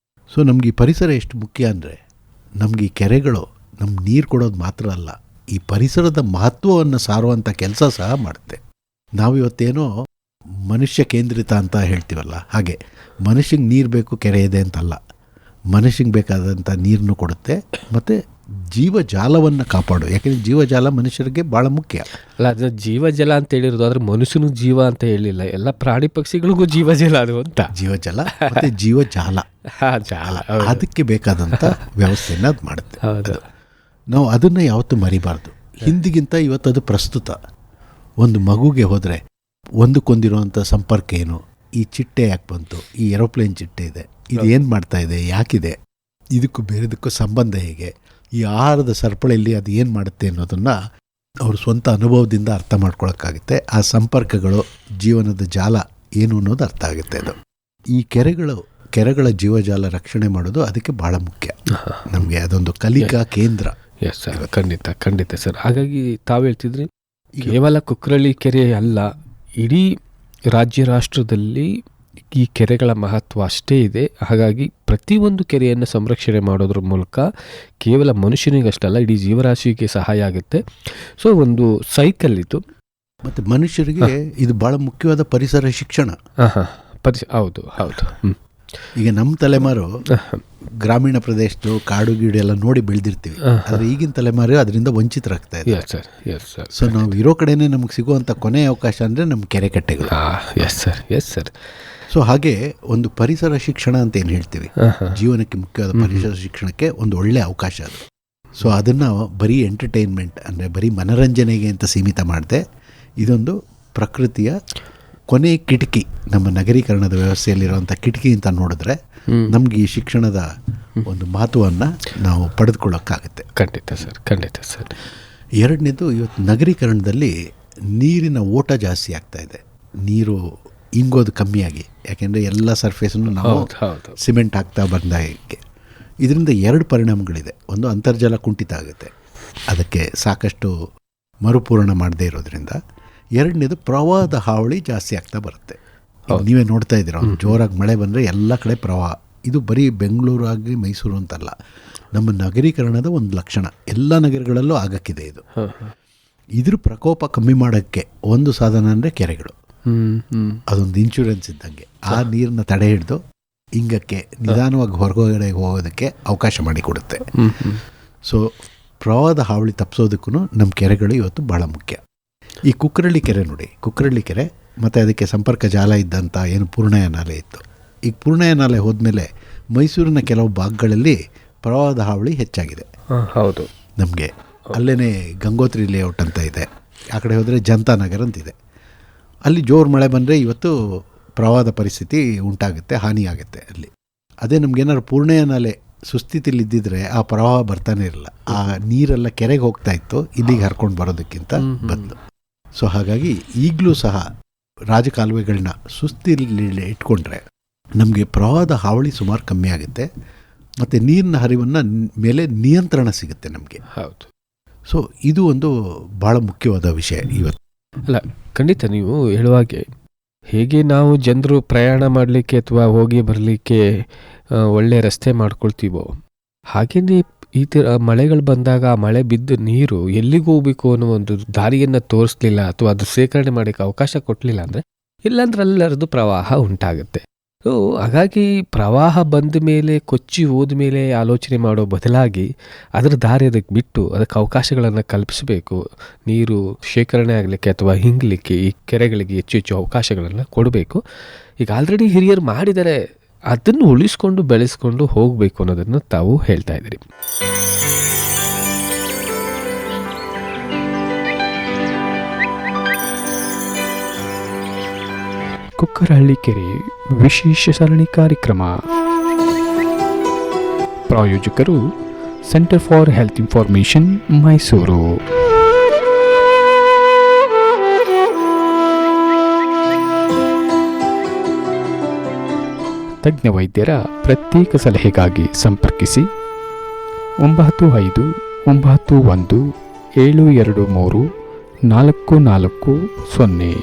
Speaker 2: ಸೊ ನಮ್ಗೆ ಈ ಪರಿಸರ ಎಷ್ಟು ಮುಖ್ಯ ಅಂದರೆ, ನಮ್ಗೆ ಈ ಕೆರೆಗಳು ನಮ್ಗೆ ನೀರು ಕೊಡೋದು ಮಾತ್ರ ಅಲ್ಲ, ಈ ಪರಿಸರದ ಮಹತ್ವವನ್ನು ಸಾರುವಂಥ ಕೆಲಸ ಸಹ ಮಾಡುತ್ತೆ. ನಾವಿವತ್ತೇನೋ ಮನುಷ್ಯ ಕೇಂದ್ರಿತ ಅಂತ ಹೇಳ್ತೀವಲ್ಲ, ಹಾಗೆ ಮನುಷ್ಯಂಗೆ ನೀರು ಬೇಕು, ಕೆರೆ ಇದೆ ಅಂತಲ್ಲ, ಮನುಷ್ಯಂಗೆ ಬೇಕಾದಂಥ ನೀರನ್ನು ಕೊಡುತ್ತೆ. ಮತ್ತು ಜೀವಜಾಲವನ್ನು ಕಾಪಾಡು, ಯಾಕೆಂದರೆ ಜೀವಜಾಲ ಮನುಷ್ಯರಿಗೆ ಭಾಳ ಮುಖ್ಯ
Speaker 1: ಅಲ್ಲ. ಅದು ಜೀವಜಲ ಅಂತ ಹೇಳಿರೋದು, ಆದರೆ ಮನುಷ್ಯನು ಜೀವ ಅಂತ ಹೇಳಿಲ್ಲ. ಎಲ್ಲ ಪ್ರಾಣಿ ಪಕ್ಷಿಗಳಿಗೂ ಜೀವಜಲ ಅದು ಅಂತ.
Speaker 2: ಜೀವಜಲ ಮತ್ತು ಜೀವಜಾಲ, ಅದಕ್ಕೆ ಬೇಕಾದಂಥ ವ್ಯವಸ್ಥೆಯನ್ನು ಅದು ಮಾಡುತ್ತೆ.
Speaker 1: ಹೌದು,
Speaker 2: ನಾವು ಅದನ್ನು ಯಾವತ್ತೂ ಮರಿಬಾರ್ದು. ಹಿಂದಿಗಿಂತ ಇವತ್ತು ಅದು ಪ್ರಸ್ತುತ. ಒಂದು ಮಗುಗೆ ಹೋದರೆ ಒಂದಕ್ಕೊಂದಿರುವಂಥ ಸಂಪರ್ಕ ಏನು, ಈ ಚಿಟ್ಟೆ ಯಾಕೆ ಬಂತು, ಈ ಏರೋಪ್ಲೇನ್ ಚಿಟ್ಟೆ ಇದೆ, ಇದು ಏನು ಮಾಡ್ತಾ ಇದೆ, ಯಾಕಿದೆ, ಇದಕ್ಕೂ ಬೇರೆದಕ್ಕೂ ಸಂಬಂಧ ಹೇಗೆ, ಈ ಆಹಾರದ ಸರಪಳಿಯಲ್ಲಿ ಅದು ಏನು ಮಾಡುತ್ತೆ ಅನ್ನೋದನ್ನು ಅವರು ಸ್ವಂತ ಅನುಭವದಿಂದ ಅರ್ಥ ಮಾಡ್ಕೊಳಕ್ಕಾಗುತ್ತೆ. ಆ ಸಂಪರ್ಕಗಳು, ಜೀವನದ ಜಾಲ ಏನು ಅನ್ನೋದು ಅರ್ಥ ಆಗುತ್ತೆ. ಅದು ಈ ಕೆರೆಗಳ ಜೀವಜಾಲ ರಕ್ಷಣೆ ಮಾಡೋದು ಅದಕ್ಕೆ ಭಾಳ ಮುಖ್ಯ. ನಮಗೆ ಅದೊಂದು ಕಲಿಕಾ ಕೇಂದ್ರ.
Speaker 1: ಎಸ್ ಸರ್, ಖಂಡಿತ ಸರ್. ಹಾಗಾಗಿ ತಾವು ಹೇಳ್ತಿದ್ರಿ, ಕೇವಲ ಕುಕ್ರಳ್ಳಿ ಕೆರೆ ಅಲ್ಲ, ಇಡೀ ರಾಜ್ಯ ರಾಷ್ಟ್ರದಲ್ಲಿ ಈ ಕೆರೆಗಳ ಮಹತ್ವ ಅಷ್ಟೇ ಇದೆ. ಹಾಗಾಗಿ ಪ್ರತಿಯೊಂದು ಕೆರೆಯನ್ನು ಸಂರಕ್ಷಣೆ ಮಾಡೋದ್ರ ಮೂಲಕ ಕೇವಲ ಮನುಷ್ಯನಿಗಷ್ಟಲ್ಲ, ಇಡೀ ಜೀವರಾಶಿಗೆ ಸಹಾಯ ಆಗುತ್ತೆ. ಸೊ ಒಂದು ಸೈಕಲ್ ಇದು.
Speaker 2: ಮತ್ತು ಮನುಷ್ಯರಿಗೆ ಇದು ಭಾಳ ಮುಖ್ಯವಾದ ಪರಿಸರ ಶಿಕ್ಷಣ.
Speaker 1: ಹೌದು.
Speaker 2: ಈಗ ನಮ್ಮ ತಲೆಮಾರು ಗ್ರಾಮೀಣ ಪ್ರದೇಶದ್ದು ಕಾಡು ಗೀಡು ಎಲ್ಲ ನೋಡಿ ಬೆಳೆದಿರ್ತೀವಿ, ಆದರೆ ಈಗಿನ ತಲೆಮಾರು ಅದರಿಂದ ವಂಚಿತರಾಗ್ತಾ ಇದೆ. ಸೊ ನಾವು ಇರೋ ಕಡೆನೇ ನಮ್ಗೆ ಸಿಗುವಂಥ ಕೊನೆಯ ಅವಕಾಶ ಅಂದರೆ ನಮ್ಮ ಕೆರೆ ಕಟ್ಟೆಗಳು.
Speaker 1: Yes sir.
Speaker 2: ಸೊ ಹಾಗೆ ಒಂದು ಪರಿಸರ ಶಿಕ್ಷಣ ಅಂತ ಏನು ಹೇಳ್ತೀವಿ, ಜೀವನಕ್ಕೆ ಮುಖ್ಯವಾದ ಪರಿಸರ ಶಿಕ್ಷಣಕ್ಕೆ ಒಂದು ಒಳ್ಳೆ ಅವಕಾಶ ಅದು. ಸೊ ಅದನ್ನು ಬರೀ ಎಂಟರ್ಟೈನ್ಮೆಂಟ್ ಅಂದರೆ ಬರೀ ಮನರಂಜನೆಗೆ ಅಂತ ಸೀಮಿತ ಮಾಡದೆ, ಇದೊಂದು ಪ್ರಕೃತಿಯ ಕೊನೆ ಕಿಟಕಿ, ನಮ್ಮ ನಗರೀಕರಣದ ವ್ಯವಸ್ಥೆಯಲ್ಲಿರುವಂಥ ಕಿಟಕಿ ಅಂತ ನೋಡಿದ್ರೆ ನಮ್ಗೆ ಈ ಶಿಕ್ಷಣದ ಒಂದು ಮಹತ್ವವನ್ನು ನಾವು ಪಡೆದುಕೊಳ್ಳೋಕ್ಕಾಗುತ್ತೆ.
Speaker 1: ಖಂಡಿತ ಸರ್.
Speaker 2: ಎರಡನೇದು, ಇವತ್ತು ನಗರೀಕರಣದಲ್ಲಿ ನೀರಿನ ಓಟ ಜಾಸ್ತಿ ಆಗ್ತಾ ಇದೆ. ನೀರು ಇಂಗೋದು ಕಮ್ಮಿಯಾಗಿ, ಯಾಕೆಂದರೆ ಎಲ್ಲ ಸರ್ಫೇಸನ್ನು ನಾವು ಸಿಮೆಂಟ್ ಹಾಕ್ತಾ ಬಂದಾಗೆ. ಇದರಿಂದ 2 ಪರಿಣಾಮಗಳಿದೆ. ಒಂದು, ಅಂತರ್ಜಲ ಕುಂಠಿತ ಆಗುತ್ತೆ, ಅದಕ್ಕೆ ಸಾಕಷ್ಟು ಮರುಪೂರಣ ಮಾಡದೇ ಇರೋದ್ರಿಂದ. ಎರಡನೇದು, ಪ್ರವಾಹದ ಹಾವಳಿ ಜಾಸ್ತಿ ಆಗ್ತಾ ಬರುತ್ತೆ. ನೀವೇ ನೋಡ್ತಾ ಇದ್ದೀರ, ಒಂದು ಜೋರಾಗಿ ಮಳೆ ಬಂದರೆ ಎಲ್ಲ ಕಡೆ ಪ್ರವಾಹ. ಇದು ಬರೀ ಬೆಂಗಳೂರು ಆಗಿ ಮೈಸೂರು ಅಂತಲ್ಲ, ನಮ್ಮ ನಗರೀಕರಣದ ಒಂದು ಲಕ್ಷಣ. ಎಲ್ಲ ನಗರಗಳಲ್ಲೂ ಆಗಕ್ಕಿದೆ ಇದು. ಇದ್ರ ಪ್ರಕೋಪ ಕಮ್ಮಿ ಮಾಡೋಕ್ಕೆ ಒಂದು ಸಾಧನ ಅಂದರೆ ಕೆರೆಗಳು. ಅದೊಂದು ಇನ್ಶೂರೆನ್ಸ್ ಇದ್ದಂಗೆ. ಆ ನೀರನ್ನ ತಡೆ ಹಿಡಿದು ಇಂಗಕ್ಕೆ ನಿಧಾನವಾಗಿ ಹೊರಗಡೆ ಹೋಗೋದಕ್ಕೆ ಅವಕಾಶ ಮಾಡಿಕೊಡುತ್ತೆ. ಸೊ ಪ್ರವಾಹದ ಹಾವಳಿ ತಪ್ಪಿಸೋದಕ್ಕೂ ನಮ್ಮ ಕೆರೆಗಳು ಇವತ್ತು ಭಾಳ ಮುಖ್ಯ. ಈ ಕುಕ್ರಳ್ಳಿ ಕೆರೆ ನೋಡಿ, ಕುಕ್ರಳ್ಳಿ ಕೆರೆ ಮತ್ತು ಅದಕ್ಕೆ ಸಂಪರ್ಕ ಜಾಲ ಇದ್ದಂಥ ಏನು ಪೂರ್ಣಯ್ಯ ನಾಲೆ ಇತ್ತು, ಈಗ ಪೂರ್ಣಯ್ಯ ನಾಲೆ ಹೋದ್ಮೇಲೆ ಮೈಸೂರಿನ ಕೆಲವು ಭಾಗಗಳಲ್ಲಿ ಪ್ರವಾಹದ ಹಾವಳಿ ಹೆಚ್ಚಾಗಿದೆ.
Speaker 1: ಹೌದು,
Speaker 2: ನಮಗೆ ಅಲ್ಲೇ ಗಂಗೋತ್ರಿ ಲೇಔಟ್ ಅಂತ ಇದೆ, ಆ ಕಡೆ ಹೋದರೆ ಜನತಾ ನಗರ್ ಅಂತಿದೆ. ಅಲ್ಲಿ ಜೋರು ಮಳೆ ಬಂದರೆ ಇವತ್ತು ಪ್ರವಾಹದ ಪರಿಸ್ಥಿತಿ ಉಂಟಾಗುತ್ತೆ, ಹಾನಿಯಾಗುತ್ತೆ ಅಲ್ಲಿ. ಅದೇ ನಮಗೇನಾದ್ರು ಪೂರ್ಣಯ್ಯ ನಾಲೆ ಸುಸ್ಥಿತಿಲಿ ಇದ್ದಿದ್ರೆ ಆ ಪ್ರವಾಹ ಬರ್ತಾನೆ ಇರಲ್ಲ, ಆ ನೀರೆಲ್ಲ ಕೆರೆಗೆ ಹೋಗ್ತಾ ಇತ್ತು, ಇಲ್ಲಿಗೆ ಹರ್ಕೊಂಡು ಬರೋದಕ್ಕಿಂತ ಬದಲು. ಸೊ ಹಾಗಾಗಿ ಈಗಲೂ ಸಹ ರಾಜಕಾಲುವೆಗಳನ್ನ ಸುಸ್ಥಿತಿಲಿ ಇಟ್ಕೊಂಡ್ರೆ ನಮಗೆ ಪ್ರವಾಹದ ಹಾವಳಿ ಸುಮಾರು ಕಮ್ಮಿ ಆಗುತ್ತೆ ಮತ್ತು ನೀರಿನ ಹರಿವನ್ನು ಮೇಲೆ ನಿಯಂತ್ರಣ ಸಿಗುತ್ತೆ ನಮಗೆ.
Speaker 1: ಹೌದು.
Speaker 2: ಸೊ ಇದು ಒಂದು ಭಾಳ ಮುಖ್ಯವಾದ ವಿಷಯ ಇವತ್ತು.
Speaker 1: ಅಲ್ಲ, ಖಂಡಿತ ನೀವು ಹೇಳುವಾಗೆ ಹೇಗೆ ನಾವು ಜನರು ಪ್ರಯಾಣ ಮಾಡಲಿಕ್ಕೆ ಅಥವಾ ಹೋಗಿ ಬರಲಿಕ್ಕೆ ಒಳ್ಳೆ ರಸ್ತೆ ಮಾಡ್ಕೊಳ್ತೀವೋ, ಹಾಗೆಯೇ ಈ ಥರ ಮಳೆಗಳು ಬಂದಾಗ ಆ ಮಳೆ ಬಿದ್ದ ನೀರು ಎಲ್ಲಿಗೆ ಹೋಗ್ಬೇಕು ಅನ್ನೋ ಒಂದು ದಾರಿಯನ್ನು ತೋರಿಸ್ಲಿಲ್ಲ ಅಥವಾ ಅದು ಸೇಕರಣೆ ಮಾಡೋಕ್ಕೆ ಅವಕಾಶ ಕೊಡಲಿಲ್ಲ ಅಂದರೆ ಇಲ್ಲಾಂದ್ರೆ ಅಲ್ಲರದು ಪ್ರವಾಹ ಉಂಟಾಗುತ್ತೆ. ಸೊ ಹಾಗಾಗಿ ಪ್ರವಾಹ ಬಂದ ಮೇಲೆ ಕೊಚ್ಚಿ ಹೋದ ಮೇಲೆ ಆಲೋಚನೆ ಮಾಡೋ ಬದಲಾಗಿ ಅದರ ದಾರಿ ಅದಕ್ಕೆ ಬಿಟ್ಟು ಅದಕ್ಕೆ ಅವಕಾಶಗಳನ್ನು ಕಲ್ಪಿಸಬೇಕು. ನೀರು ಶೇಖರಣೆ ಆಗಲಿಕ್ಕೆ ಅಥವಾ ಹಿಂಗಲಿಕ್ಕೆ ಈ ಕೆರೆಗಳಿಗೆ ಹೆಚ್ಚು ಹೆಚ್ಚು ಅವಕಾಶಗಳನ್ನು ಕೊಡಬೇಕು. ಈಗ ಆಲ್ರೆಡಿ ಹಿರಿಯರು ಮಾಡಿದರೆ ಅದನ್ನು ಉಳಿಸ್ಕೊಂಡು ಬೆಳೆಸ್ಕೊಂಡು ಹೋಗಬೇಕು ಅನ್ನೋದನ್ನು ತಾವು ಹೇಳ್ತಾ ಇದ್ದೀರಿ.
Speaker 3: ಕುಕ್ಕರಹಳ್ಳಿ ಕೆರೆ ವಿಶೇಷ ಸರಣಿ ಕಾರ್ಯಕ್ರಮ. ಪ್ರಾಯೋಜಕರು centre for health information, Mysuru. ತಜ್ಞ ವೈದ್ಯರ ಪ್ರತ್ಯೇಕ ಸಲಹೆಗಾಗಿ ಸಂಪರ್ಕಿಸಿ 9517234440.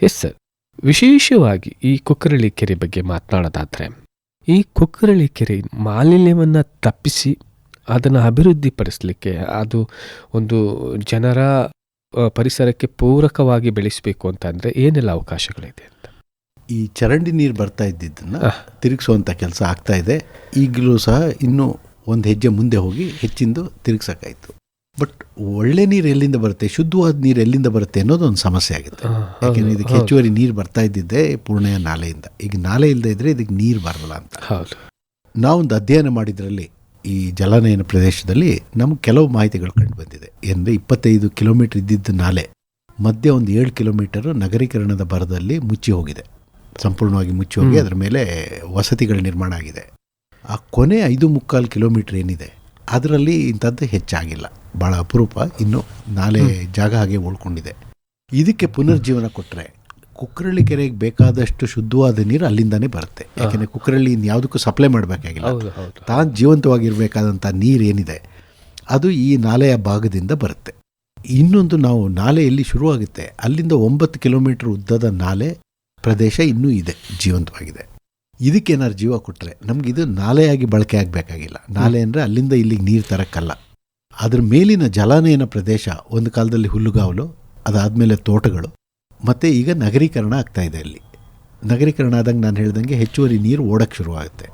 Speaker 1: ಎಸ್ ಸರ್, ವಿಶೇಷವಾಗಿ ಈ ಕುಕ್ಕರಳ್ಳಿ ಕೆರೆ ಬಗ್ಗೆ ಮಾತನಾಡೋದಾದರೆ, ಈ ಕುಕ್ಕರಳ್ಳಿ ಕೆರೆ ಮಾಲಿನ್ಯವನ್ನು ತಪ್ಪಿಸಿ ಅದನ್ನು ಅಭಿವೃದ್ಧಿಪಡಿಸಲಿಕ್ಕೆ, ಅದು ಒಂದು ಜನರ ಪರಿಸರಕ್ಕೆ ಪೂರಕವಾಗಿ ಬೆಳೆಸಬೇಕು ಅಂತಂದರೆ ಏನೆಲ್ಲ ಅವಕಾಶಗಳಿದೆ ಅಂತ?
Speaker 2: ಈ ಚರಂಡಿ ನೀರು ಬರ್ತಾ ಇದ್ದಿದ್ದನ್ನು ತಿರುಗಿಸುವಂಥ ಕೆಲಸ ಆಗ್ತಾ ಇದೆ. ಈಗಲೂ ಸಹ ಇನ್ನೂ ಒಂದು ಹೆಜ್ಜೆ ಮುಂದೆ ಹೋಗಿ ಹೆಚ್ಚಿಂದು ತಿರುಗಿಸೋಕ್ಕಾಯಿತು. ಬಟ್ ಒಳ್ಳೆ ನೀರು ಎಲ್ಲಿಂದ ಬರುತ್ತೆ, ಶುದ್ಧವಾದ ನೀರು ಎಲ್ಲಿಂದ ಬರುತ್ತೆ ಅನ್ನೋದು ಒಂದು ಸಮಸ್ಯೆ ಆಗುತ್ತೆ. ಯಾಕೆಂದರೆ ಇದಕ್ಕೆ ಹೆಚ್ಚುವರಿ ನೀರು ಬರ್ತಾ ಇದ್ದಿದ್ದೆ ಪೂರ್ಣೆಯ ನಾಲೆಯಿಂದ. ಈಗ ನಾಲೆ ಇಲ್ಲದೆ ಇದ್ದರೆ ಇದಕ್ಕೆ ನೀರು ಬರಲ್ಲ ಅಂತ. ನಾವೊಂದು ಅಧ್ಯಯನ ಮಾಡಿದ್ರಲ್ಲಿ ಈ ಜಲಾನಯನ ಪ್ರದೇಶದಲ್ಲಿ ನಮ್ಗೆ ಕೆಲವು ಮಾಹಿತಿಗಳು ಕಂಡು ಬಂದಿದೆ. ಅಂದರೆ 25 ಕಿಲೋಮೀಟರ್ ಇದ್ದಿದ್ದ ನಾಲೆ ಮಧ್ಯೆ ಒಂದು 7 ಕಿಲೋಮೀಟರು ನಗರೀಕರಣದ ಭರದಲ್ಲಿ ಮುಚ್ಚಿ ಹೋಗಿದೆ, ಸಂಪೂರ್ಣವಾಗಿ ಮುಚ್ಚಿ ಹೋಗಿ ಅದರ ಮೇಲೆ ವಸತಿಗಳ ನಿರ್ಮಾಣ ಆಗಿದೆ. ಆ ಕೊನೆ 5.25 ಕಿಲೋಮೀಟರ್ ಏನಿದೆ ಅದರಲ್ಲಿ ಇಂಥದ್ದು ಹೆಚ್ಚಾಗಿಲ್ಲ, ಭಾಳ ಅಪರೂಪ. ಇನ್ನು ನಾಲೆ ಜಾಗ ಹಾಗೆ ಉಳ್ಕೊಂಡಿದೆ. ಇದಕ್ಕೆ ಪುನರ್ಜೀವನ ಕೊಟ್ಟರೆ ಕುಕ್ಕರಳ್ಳಿ ಕೆರೆಗೆ ಬೇಕಾದಷ್ಟು ಶುದ್ಧವಾದ ನೀರು ಅಲ್ಲಿಂದಾನೇ ಬರುತ್ತೆ. ಯಾಕೆಂದರೆ ಕುಕ್ಕರಳ್ಳಿ ಇನ್ಯಾವುದಕ್ಕೂ ಸಪ್ಲೈ ಮಾಡಬೇಕಾಗಿಲ್ಲ. ತಾನು ಜೀವಂತವಾಗಿರಬೇಕಾದಂಥ ನೀರು ಏನಿದೆ ಅದು ಈ ನಾಲೆಯ ಭಾಗದಿಂದ ಬರುತ್ತೆ. ಇನ್ನೊಂದು, ನಾವು ನಾಲೆ ಎಲ್ಲಿ ಶುರುವಾಗುತ್ತೆ ಅಲ್ಲಿಂದ 9 ಕಿಲೋಮೀಟರ್ ಉದ್ದದ ನಾಲೆ ಪ್ರದೇಶ ಇನ್ನೂ ಇದೆ, ಜೀವಂತವಾಗಿದೆ. ಇದಕ್ಕೇನಾದ್ರು ಜೀವ ಕೊಟ್ಟರೆ ನಮಗಿದು ನಾಲೆಯಾಗಿ ಬಳಕೆ ಆಗಬೇಕಾಗಿಲ್ಲ. ನಾಲೆ ಅಂದರೆ ಅಲ್ಲಿಂದ ಇಲ್ಲಿಗೆ ನೀರು ತರಕ್ಕಲ್ಲ. ಅದ್ರ ಮೇಲಿನ ಜಲಾನಯನ ಪ್ರದೇಶ ಒಂದು ಕಾಲದಲ್ಲಿ ಹುಲ್ಲುಗಾವಲು, ಅದಾದಮೇಲೆ ತೋಟಗಳು, ಮತ್ತು ಈಗ ನಗರೀಕರಣ ಆಗ್ತಾ ಇದೆ. ಅಲ್ಲಿ ನಗರೀಕರಣ ಆದಂಗೆ ನಾನು ಹೇಳ್ದಂಗೆ ಹೆಚ್ಚುವರಿ ನೀರು ಓಡಕ್ಕೆ ಶುರುವಾಗುತ್ತೆ.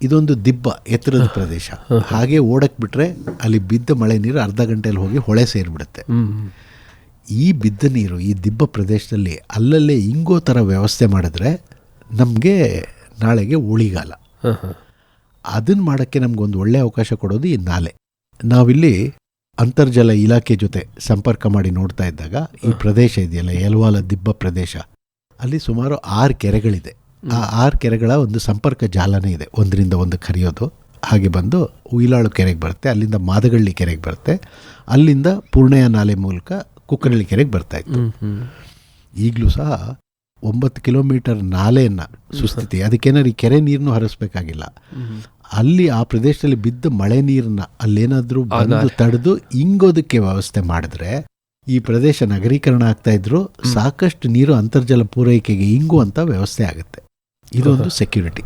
Speaker 2: ಇದೊಂದು ದಿಬ್ಬ ಎತ್ತರದ ಪ್ರದೇಶ. ಹಾಗೆ ಓಡಕ್ಕೆ ಬಿಟ್ಟರೆ ಅಲ್ಲಿ ಬಿದ್ದ ಮಳೆ ನೀರು ಅರ್ಧ ಗಂಟೆಯಲ್ಲಿ ಹೋಗಿ ಹೊಳೆ ಸೇರಿಬಿಡುತ್ತೆ. ಈ ಬಿದ್ದ ನೀರು ಈ ದಿಬ್ಬ ಪ್ರದೇಶದಲ್ಲಿ ಅಲ್ಲಲ್ಲೇ ಇಂಗೋ ಥರ ವ್ಯವಸ್ಥೆ ಮಾಡಿದ್ರೆ ನಮಗೆ ನಾಳೆಗೆ ಉಳಿಗಾಲ. ಅದನ್ನು ಮಾಡೋಕ್ಕೆ ನಮಗೊಂದು ಒಳ್ಳೆಯ ಅವಕಾಶ ಕೊಡೋದು ಈ ನಾಲೆ. ನಾವಿಲ್ಲಿ ಅಂತರ್ಜಲ ಇಲಾಖೆ ಜೊತೆ ಸಂಪರ್ಕ ಮಾಡಿ ನೋಡ್ತಾ ಇದ್ದಾಗ ಈ ಪ್ರದೇಶ ಇದೆಯಲ್ಲ, ಯಲವಾಲ ದಿಬ್ಬ ಪ್ರದೇಶ, ಅಲ್ಲಿ ಸುಮಾರು 6 ಕೆರೆಗಳಿದೆ. ಆ 6 ಕೆರೆಗಳ ಒಂದು ಸಂಪರ್ಕ ಜಾಲನೇ ಇದೆ, ಒಂದರಿಂದ ಒಂದು ಕರೆಯೋದು. ಹಾಗೆ ಬಂದು ಉಯಿಲಾಳು ಕೆರೆಗೆ ಬರುತ್ತೆ, ಅಲ್ಲಿಂದ ಮಾದಗಳ್ಳಿ ಕೆರೆಗೆ ಬರುತ್ತೆ, ಅಲ್ಲಿಂದ ಪೂರ್ಣೆಯ ನಾಲೆ ಮೂಲಕ ಕುಕ್ಕರಳ್ಳಿ ಕೆರೆಗೆ ಬರ್ತಾ ಇತ್ತು. ಈಗಲೂ ಸಹ 9 ಕಿಲೋಮೀಟರ್ ನಾಲೆಯನ್ನು ಸುಸ್ಥಿತಿ, ಅದಕ್ಕೇನಾದ್ರು ಈ ಕೆರೆ ನೀರನ್ನು ಹರಿಸ್ಬೇಕಾಗಿಲ್ಲ. ಅಲ್ಲಿ ಆ ಪ್ರದೇಶದಲ್ಲಿ ಬಿದ್ದ ಮಳೆ ನೀರನ್ನ ಅಲ್ಲೇನಾದರೂ ಬಂದು ತಡೆದು ಇಂಗೋದಕ್ಕೆ ವ್ಯವಸ್ಥೆ ಮಾಡಿದ್ರೆ ಈ ಪ್ರದೇಶ ನಗರೀಕರಣ ಆಗ್ತಾ ಇದ್ರು ಸಾಕಷ್ಟು ನೀರು ಅಂತರ್ಜಲ ಪೂರೈಕೆಗೆ ಇಂಗುವಂಥ ವ್ಯವಸ್ಥೆ ಆಗುತ್ತೆ. ಇದೊಂದು ಸೆಕ್ಯೂರಿಟಿ.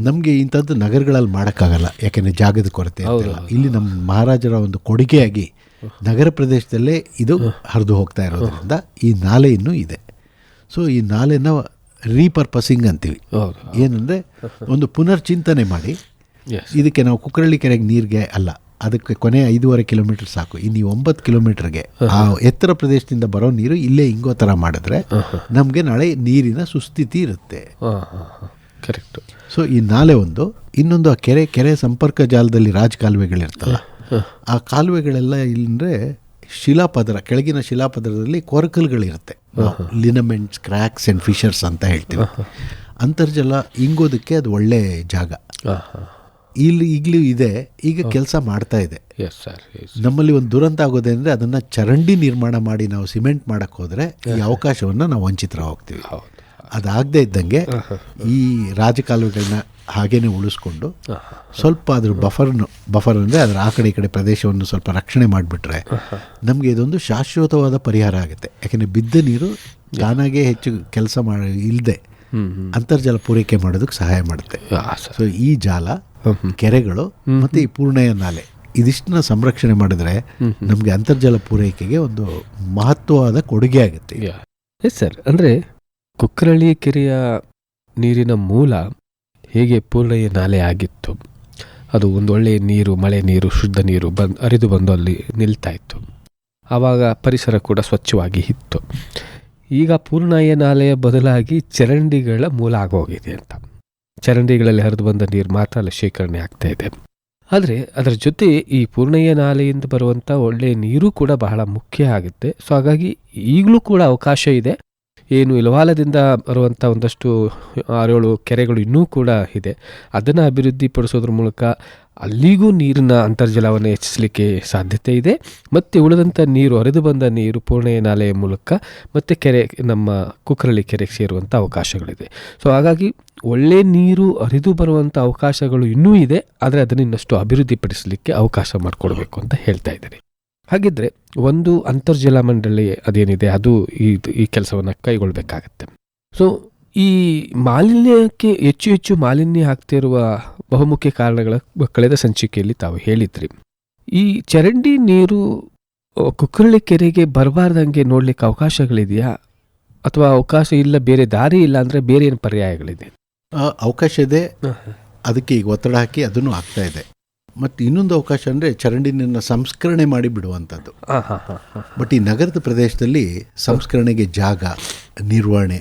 Speaker 2: ನಮಗೆ ಇಂಥದ್ದು ನಗರಗಳಲ್ಲಿ ಮಾಡೋಕ್ಕಾಗಲ್ಲ, ಯಾಕೆಂದರೆ ಜಾಗದ ಕೊರತೆ ಅಂತಿಲ್ಲ. ಇಲ್ಲಿ ನಮ್ಮ ಮಹಾರಾಜರ ಒಂದು ಕೊಡುಗೆಯಾಗಿ ನಗರ ಪ್ರದೇಶದಲ್ಲೇ ಇದು ಹರಿದು ಹೋಗ್ತಾ ಇರೋದ್ರಿಂದ ಈ ನಾಲೆ ಇನ್ನೂ ಇದೆ. ಸೊ ಈ ನಾಲೆನ ರೀಪರ್ಪಸಿಂಗ್ ಅಂತೀವಿ. ಏನಂದರೆ ಒಂದು ಪುನರ್ಚಿಂತನೆ ಮಾಡಿ ಇದಕ್ಕೆ ನಾವು ಕುಕ್ಕರಳ್ಳಿ ಕೆರೆಗೆ ನೀರಿಗೆ ಅಲ್ಲ, ಅದಕ್ಕೆ ಕೊನೆ 5.5 ಕಿಲೋಮೀಟರ್ ಸಾಕು. ಇನ್ನು 9 ಕಿಲೋಮೀಟರ್ಗೆ ಆ ಎತ್ತರ ಪ್ರದೇಶದಿಂದ ಬರೋ ನೀರು ಇಲ್ಲೇ ಇಂಗೋ ಥರ ಮಾಡಿದ್ರೆ ನಮಗೆ ನಾಳೆ ನೀರಿನ ಸುಸ್ಥಿತಿ ಇರುತ್ತೆ.
Speaker 1: ಕರೆಕ್ಟ್.
Speaker 2: ಸೊ ಈ ನಾಲೆ ಒಂದು. ಇನ್ನೊಂದು, ಆ ಕೆರೆ ಸಂಪರ್ಕ ಜಾಲದಲ್ಲಿ ರಾಜ ಕಾಲುವೆಗಳಿರ್ತಲ್ಲ, ಆ ಕಾಲುವೆಗಳೆಲ್ಲ ಇಲ್ಲಂದರೆ ಶಿಲಾಪದರ ಕೆಳಗಿನ ಶಿಲಾಪದರದಲ್ಲಿ ಕೊರಕಲ್ಗಳಿರುತ್ತೆ, ಲಿನಮೆಂಟ್ಸ್, ಕ್ರ್ಯಾಕ್ಸ್ ಆ್ಯಂಡ್ ಫಿಶರ್ಸ್ ಅಂತ ಹೇಳ್ತೀವಿ. ಅಂತರ್ಜಲ ಇಂಗೋದಕ್ಕೆ ಅದು ಒಳ್ಳೆ ಜಾಗ. ಈಗಲೂ ಇದೆ, ಈಗ ಕೆಲಸ ಮಾಡ್ತಾ ಇದೆ. ನಮ್ಮಲ್ಲಿ ಒಂದು ದುರಂತ ಆಗೋದೇ ಅಂದರೆ ಅದನ್ನು ಚರಂಡಿ ನಿರ್ಮಾಣ ಮಾಡಿ ನಾವು ಸಿಮೆಂಟ್ ಮಾಡೋಕ್ಕೆ ಹೋದರೆ ಈ ಅವಕಾಶವನ್ನು ನಾವು ವಂಚಿತರ ಹೋಗ್ತೀವಿ. ಅದಾಗದೇ ಇದ್ದಂಗೆ ಈ ರಾಜಕಾಲುವೆಗಳನ್ನ ಹಾಗೇನೆ ಉಳಿಸ್ಕೊಂಡು ಸ್ವಲ್ಪ ಅದ್ರ ಬಫರ್ ಅಂದರೆ ಅದರ ಆ ಕಡೆ ಈ ಕಡೆ ಪ್ರದೇಶವನ್ನು ಸ್ವಲ್ಪ ರಕ್ಷಣೆ ಮಾಡಿಬಿಟ್ರೆ ನಮಗೆ ಇದೊಂದು ಶಾಶ್ವತವಾದ ಪರಿಹಾರ ಆಗುತ್ತೆ. ಯಾಕೆಂದರೆ ಬಿದ್ದ ನೀರು ತಾನಾಗೇ ಹೆಚ್ಚು ಕೆಲಸ ಇಲ್ಲದೆ ಅಂತರ್ಜಲ ಪೂರೈಕೆ ಮಾಡೋದಕ್ಕೆ ಸಹಾಯ ಮಾಡುತ್ತೆ. ಸೊ ಈ ಜಾಲ, ಕೆರೆಗಳು ಮತ್ತು ಈ ಪೂರ್ಣಯ್ಯ ನಾಲೆ ಇದಿಷ್ಟನ್ನ ಸಂರಕ್ಷಣೆ ಮಾಡಿದ್ರೆ ನಮಗೆ ಅಂತರ್ಜಲ ಪೂರೈಕೆಗೆ ಒಂದು ಮಹತ್ವವಾದ ಕೊಡುಗೆ ಆಗುತ್ತೆ.
Speaker 1: ಎಸ್ ಸರ್, ಅಂದರೆ ಕುಕ್ಕರಳ್ಳಿ ಕೆರೆಯ ನೀರಿನ ಮೂಲ ಹೇಗೆ ಪೂರ್ಣಯ್ಯ ನಾಲೆ ಆಗಿತ್ತು, ಅದು ಒಂದೊಳ್ಳೆಯ ನೀರು, ಮಳೆ ನೀರು, ಶುದ್ಧ ನೀರು ಹರಿದು ಬಂದು ಅಲ್ಲಿ ನಿಲ್ತಾ ಇತ್ತು. ಆವಾಗ ಪರಿಸರ ಕೂಡ ಸ್ವಚ್ಛವಾಗಿ ಇತ್ತು. ಈಗ ಪೂರ್ಣಯ್ಯ ನಾಲೆಯ ಬದಲಾಗಿ ಚರಂಡಿಗಳ ಮೂಲ ಆಗೋಗಿದೆ ಅಂತ. ಚರಂಡಿಗಳಲ್ಲಿ ಹರಿದು ಬಂದ ನೀರು ಮಾತ್ರ ಅಲ್ಲಿ ಶೇಖರಣೆ ಆಗ್ತಾ ಇದೆ. ಆದರೆ ಅದರ ಜೊತೆ ಈ ಪೂರ್ಣಯ್ಯ ನಾಲೆಯಿಂದ ಬರುವಂಥ ಒಳ್ಳೆಯ ನೀರು ಕೂಡ ಬಹಳ ಮುಖ್ಯ ಆಗುತ್ತೆ. ಸೊ ಹಾಗಾಗಿ ಈಗಲೂ ಕೂಡ ಅವಕಾಶ ಇದೆ. ಏನು ಇಲವಾಲದಿಂದ ಬರುವಂಥ ಒಂದಷ್ಟು 6-7 ಕೆರೆಗಳು ಇನ್ನೂ ಕೂಡ ಇದೆ. ಅದನ್ನು ಅಭಿವೃದ್ಧಿಪಡಿಸೋದ್ರ ಮೂಲಕ ಅಲ್ಲಿಗೂ ನೀರಿನ ಅಂತರ್ಜಲವನ್ನು ಹೆಚ್ಚಿಸಲಿಕ್ಕೆ ಸಾಧ್ಯತೆ ಇದೆ. ಮತ್ತು ಉಳಿದಂಥ ನೀರು, ಹರಿದು ಬಂದ ನೀರು ಪೂರ್ಣಯ್ಯ ನಾಲೆಯ ಮೂಲಕ ಮತ್ತು ಕೆರೆ, ನಮ್ಮ ಕುಕ್ಕರಳ್ಳಿ ಕೆರೆಗೆ ಸೇರುವಂಥ ಅವಕಾಶಗಳಿದೆ. ಸೊ ಹಾಗಾಗಿ ಒಳ್ಳೆ ನೀರು ಹರಿದು ಬರುವಂಥ ಅವಕಾಶಗಳು ಇನ್ನೂ ಇದೆ. ಆದರೆ ಅದನ್ನು ಇನ್ನಷ್ಟು ಅಭಿವೃದ್ಧಿಪಡಿಸಲಿಕ್ಕೆ ಅವಕಾಶ ಮಾಡಿಕೊಡ್ಬೇಕು ಅಂತ ಹೇಳ್ತಾ ಇದ್ದಾರೆ. ಹಾಗಿದ್ರೆ ಒಂದು ಅಂತರ್ಜಲ ಮಂಡಳಿ ಅದೇನಿದೆ ಅದು ಈ ಕೆಲಸವನ್ನು ಕೈಗೊಳ್ಳಬೇಕಾಗತ್ತೆ. ಸೊ ಈ ಮಾಲಿನ್ಯಕ್ಕೆ ಹೆಚ್ಚು ಮಾಲಿನ್ಯ ಆಗ್ತಿರುವ ಬಹುಮುಖ್ಯ ಕಾರಣಗಳ ಕಳೆದ ಸಂಚಿಕೆಯಲ್ಲಿ ತಾವು ಹೇಳಿದ್ರಿ. ಈ ಚರಂಡಿ ನೀರು ಕುಕ್ಕರಳ್ಳಿ ಕೆರೆಗೆ ಬರಬಾರ್ದಂಗೆ ನೋಡ್ಲಿಕ್ಕೆ ಅವಕಾಶಗಳಿದೆಯಾ, ಅಥವಾ ಅವಕಾಶ ಇಲ್ಲ, ಬೇರೆ ದಾರಿ ಇಲ್ಲ ಅಂದರೆ ಬೇರೆ ಏನು ಪರ್ಯಾಯಗಳಿದೆ?
Speaker 2: ಅವಕಾಶ ಇದೆ. ಅದಕ್ಕೆ ಈಗ ಒತ್ತಡ ಹಾಕಿ ಅದನ್ನು ಆಗ್ತಾ ಇದೆ. ಮತ್ತು ಇನ್ನೊಂದು ಅವಕಾಶ ಅಂದರೆ ಚರಂಡಿ ನೀರನ್ನ ಸಂಸ್ಕರಣೆ ಮಾಡಿ ಬಿಡುವಂಥದ್ದು. ಬಟ್ ಈ ನಗರದ ಪ್ರದೇಶದಲ್ಲಿ ಸಂಸ್ಕರಣೆಗೆ ಜಾಗ, ನಿರ್ವಹಣೆ,